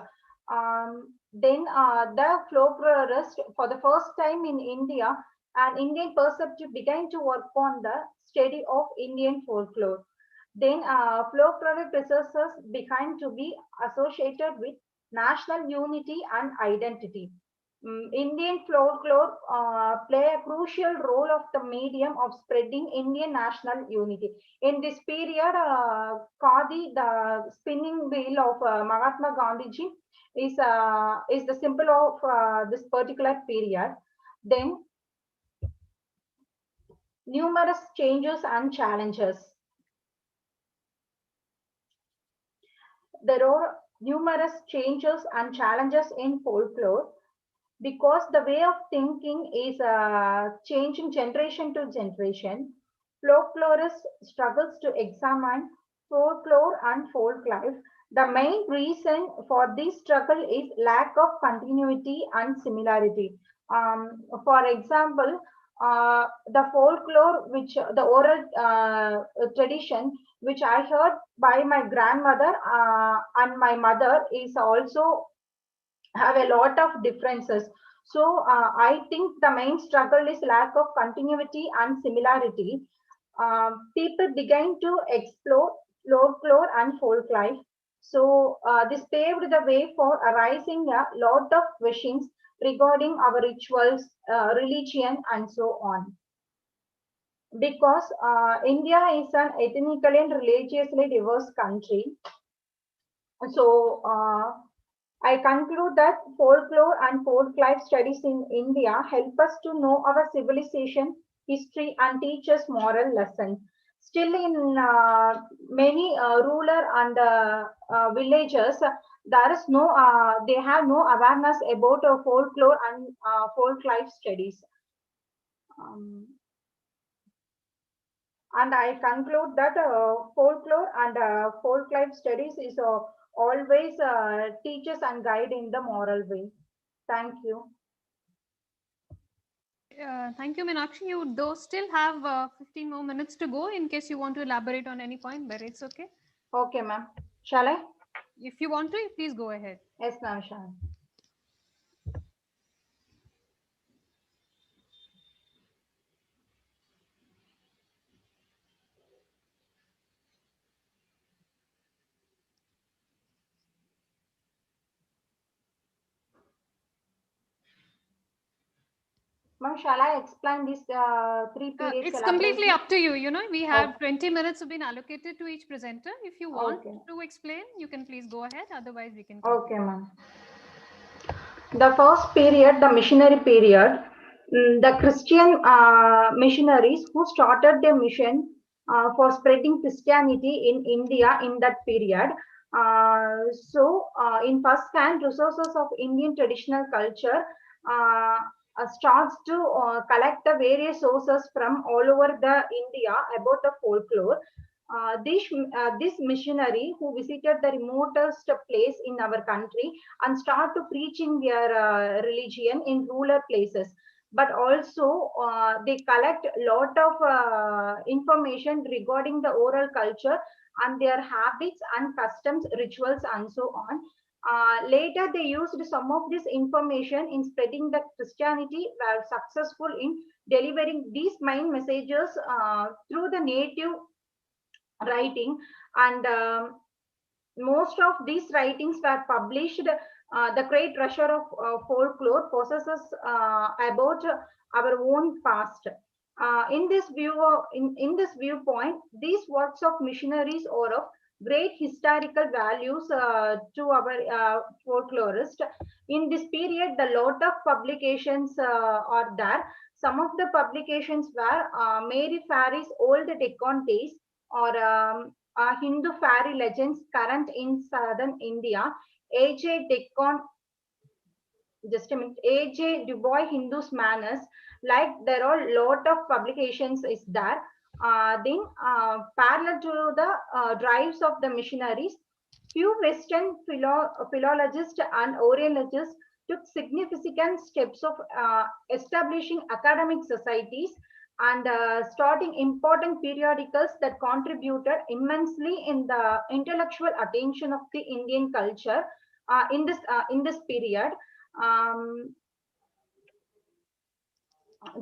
Then the folklorist, for the first time in India, an Indian perceptive began to work on the study of Indian folklore. Then folkloric researchers began to be associated with national unity and identity. Indian folklore play a crucial role of the medium of spreading Indian national unity. In this period, Khadi, the spinning wheel of Mahatma Gandhiji, is the symbol of this particular period. Then numerous changes and challenges. There are numerous changes and challenges in folklore because the way of thinking is changing generation to generation. Folklorist struggles to examine folklore and folk life. The main reason for this struggle is lack of continuity and similarity. For example, the folklore, which the oral tradition, which I heard by my grandmother and my mother, is also have a lot of differences. So I think the main struggle is lack of continuity and similarity. People began to explore folklore and folk life. So this paved the way for arising a lot of questions regarding our rituals, religion, and so on. Because India is an ethnically and religiously diverse country. So I conclude that folklore and folk life studies in India help us to know our civilization, history, and teach us moral lessons. Still, in many rural and villages, there is no, they have no awareness about folklore and folk life studies. And I conclude that folklore and folk life studies is always teaches and guide in the moral way. Thank you. Thank you, Meenakshi. You do still have 15 more minutes to go in case you want to elaborate on any point, but it's okay. Okay, ma'am. Shall I? If you want to, please go ahead. Yes, ma'am, shall. Ma'am, shall I explain these three periods? It's completely up to you. You know, we have 20 minutes have been allocated to each presenter. If you want to explain, you can please go ahead. Otherwise, we can. Okay, ma'am. The first period, the missionary period, the Christian missionaries who started their mission for spreading Christianity in India in that period. In first hand, resources of Indian traditional culture starts to collect the various sources from all over the India about the folklore. This missionary who visited the remotest place in our country and start to preaching their religion in rural places, but also they collect a lot of information regarding the oral culture and their habits and customs, rituals, and so on. Later, they used some of this information in spreading the Christianity, were successful in delivering these main messages through the native writing, and most of these writings were published. The great treasure of folklore possesses about our own past. In this viewpoint, these works of missionaries are of great historical values to our folklorist. In this period, the lot of publications are there. Some of the publications were Mary Fary's Old Deccan Tales, or Hindu fairy legends current in southern India. A.J. Deccan, just a minute, A.J. Dubois Hindu's Manners. Like there are lot of publications is there. Then parallel to the drives of the missionaries, few Western philologists and Orientalists took significant steps of establishing academic societies and starting important periodicals that contributed immensely in the intellectual attention of the Indian culture in this period.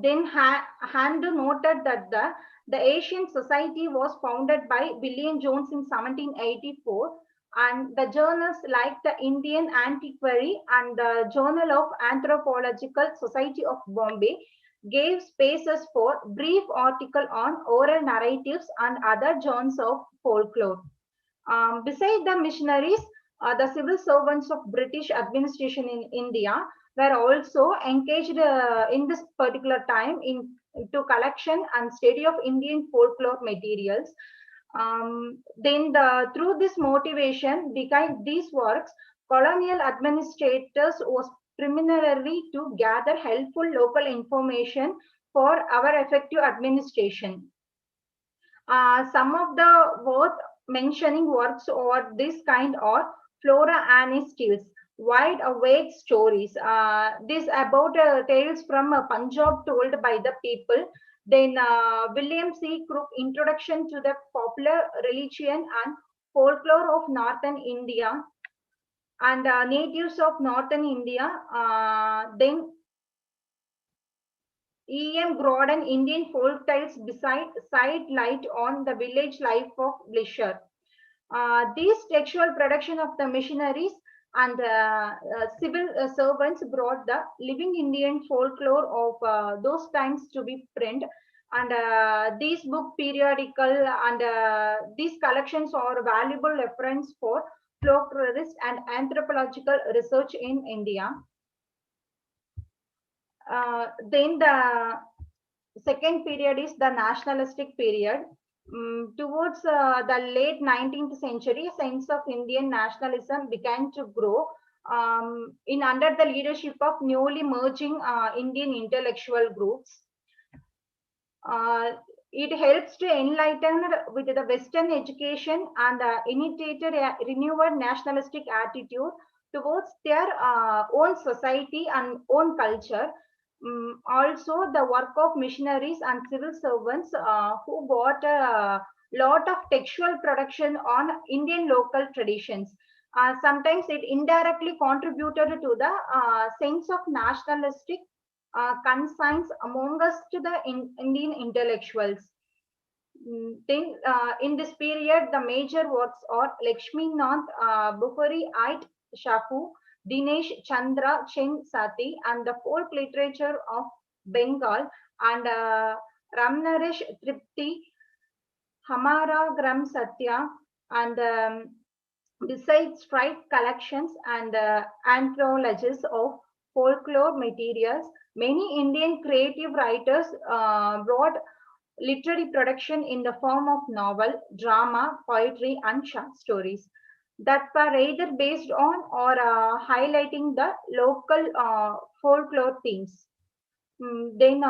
Then Hand noted that the Asian Society was founded by William Jones in 1784, and the journals like the Indian Antiquary and the Journal of Anthropological Society of Bombay gave spaces for brief article on oral narratives and other genres of folklore. Beside the missionaries, the civil servants of British administration in India were also engaged in this particular time into collection and study of Indian folklore materials. Through this motivation behind these works, colonial administrators was primarily to gather helpful local information for our effective administration. Some of the worth mentioning works or this kind are Flora Annie's Tales, wide awake stories. This about tales from Punjab told by the people. Then William C. Crook, Introduction to the Popular Religion and Folklore of Northern India and Natives of Northern India. Then E.M. Gordon, Indian Folk Tales, beside side light on the village life of leisure. These textual production of the missionaries and civil servants brought the living Indian folklore of those times to be print. And these book periodical and these collections are valuable reference for folklorist and anthropological research in India. Then the second period is the nationalistic period. Towards the late 19th century, a sense of Indian nationalism began to grow in under the leadership of newly merging Indian intellectual groups. It helps to enlighten with the Western education and initiated a renewed nationalistic attitude towards their own society and own culture. Also, the work of missionaries and civil servants who got a lot of textual production on Indian local traditions. Sometimes it indirectly contributed to the sense of nationalistic conscience among us to the Indian intellectuals. Then, in this period, the major works are Lakshmi Nath Bukhari Ait Shaku, Dinesh Chandra Chen Sati, and the folk literature of Bengal, and Ramnaresh Tripti, Hamara Gram Satya, and besides strike collections and anthologies of folklore materials, many Indian creative writers brought literary production in the form of novel, drama, poetry, and short stories that were either based on or highlighting the local folklore themes. Then,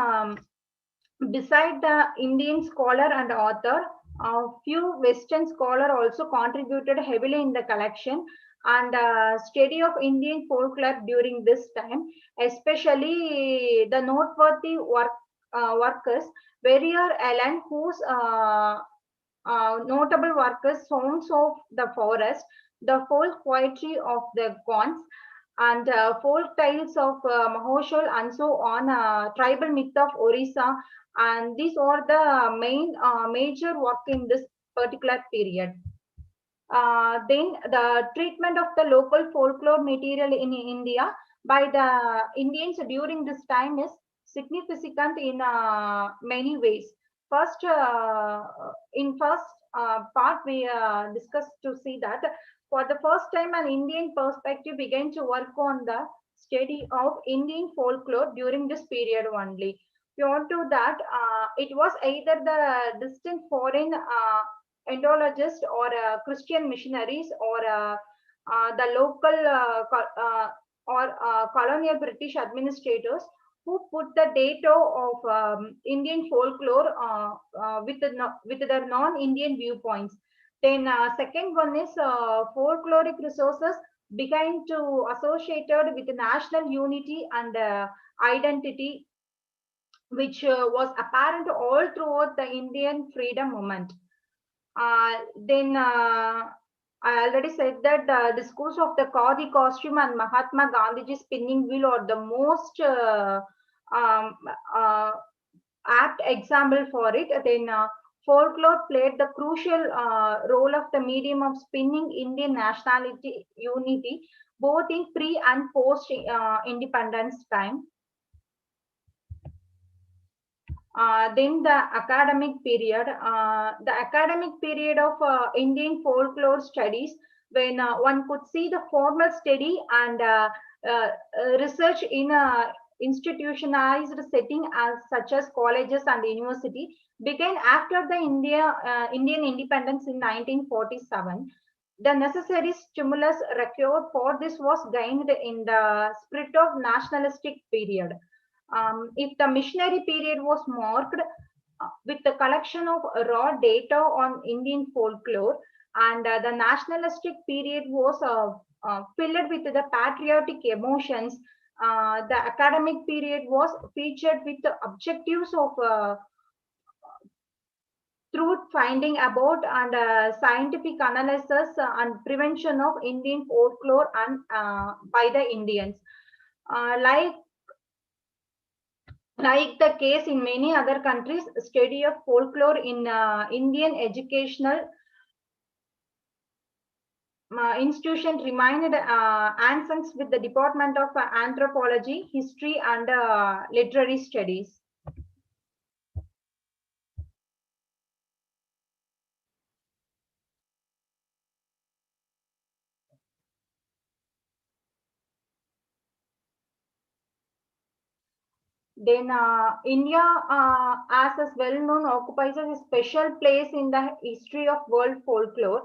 beside the Indian scholar and author, A few Western scholars also contributed heavily in the collection and study of Indian folklore during this time, especially the noteworthy workers, Warrior Allen, whose notable workers, Songs of the Forest, the folk poetry of the Gonds, and folk tales of Mahoshal, and so on, tribal myth of Orissa, and these are the main major work in this particular period. Then the treatment of the local folklore material in India by the Indians during this time is significant in many ways. First, in first part, we discussed to see that for the first time, an Indian perspective began to work on the study of Indian folklore during this period only. Prior to that, it was either the distant foreign Indologists or Christian missionaries or the local or colonial British administrators who put the data of Indian folklore with their non-Indian viewpoints. Then second one is folkloric resources began to associated with national unity and identity, which was apparent all throughout the Indian freedom movement. Then I already said that the discourse of the Khadi costume and Mahatma Gandhiji's spinning wheel are the most um, uh, apt example for it. Then folklore played the crucial role of the medium of spinning Indian nationality unity, both in pre and post independence time. Then the academic period. The academic period of Indian folklore studies, when one could see the formal study and research in a institutionalized setting as such as colleges and university, began after the Indian independence in 1947. The necessary stimulus required for this was gained in the spirit of nationalistic period. If the missionary period was marked with the collection of raw data on Indian folklore, and the nationalistic period was filled with the patriotic emotions, the academic period was featured with the objectives of truth finding about and scientific analysis and prevention of Indian folklore and by the Indians. Like the case in many other countries, study of folklore in Indian educational institution remained answers with the Department of Anthropology, History and Literary Studies. Then India, as is well known, occupies a special place in the history of world folklore.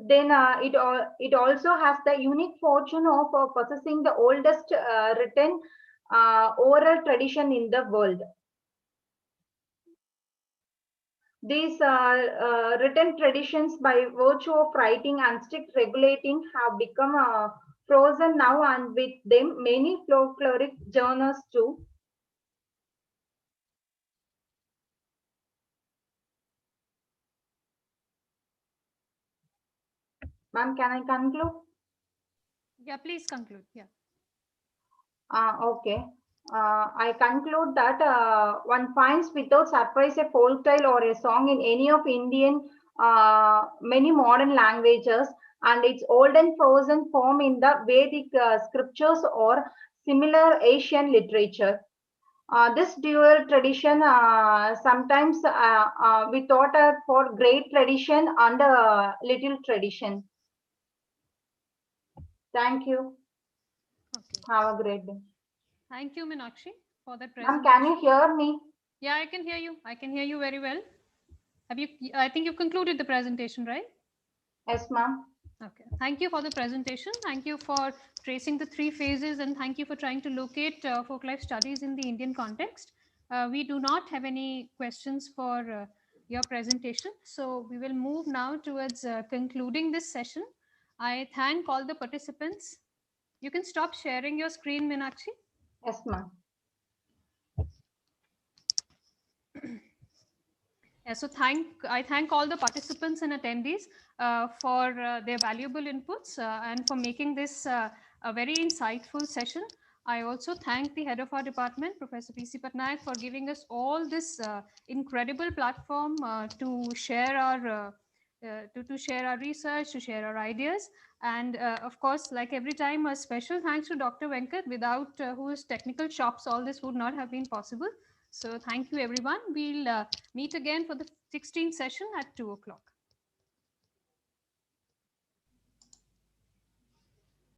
Then it also has the unique fortune of possessing the oldest written oral tradition in the world. These written traditions, by virtue of writing and strict regulating, have become frozen now, and with them many folkloric journals too. Ma'am, can I conclude? Yeah, please conclude. Yeah. Okay. I conclude that one finds without surprise a folk tale or a song in any of Indian many modern languages, and its old and frozen form in the Vedic scriptures or similar Asian literature. This dual tradition sometimes we thought for great tradition and little tradition. Thank you. Okay. Have a great day. Thank you, Meenakshi, for that Ma'am, presentation. can you hear me? Yeah, I can hear you. I can hear you very well. Have you? I think you've concluded the presentation, right? Yes, ma'am. Okay. Thank you for the presentation. Thank you for tracing the three phases, and thank you for trying to locate folklife studies in the Indian context. We do not have any questions for your presentation. So we will move now towards concluding this session. I thank all the participants. You can stop sharing your screen, Meenakshi. Yes, ma'am. Yeah, so I thank all the participants and attendees for their valuable inputs and for making this a very insightful session. I also thank the head of our department, Professor P.C. Patnaik, for giving us all this incredible platform to share our to share our research, to share our ideas. And of course, like every time, a special thanks to Dr. Venkat, without whose technical chops, all this would not have been possible. So thank you, everyone. We'll meet again for the 16th session at 2 o'clock.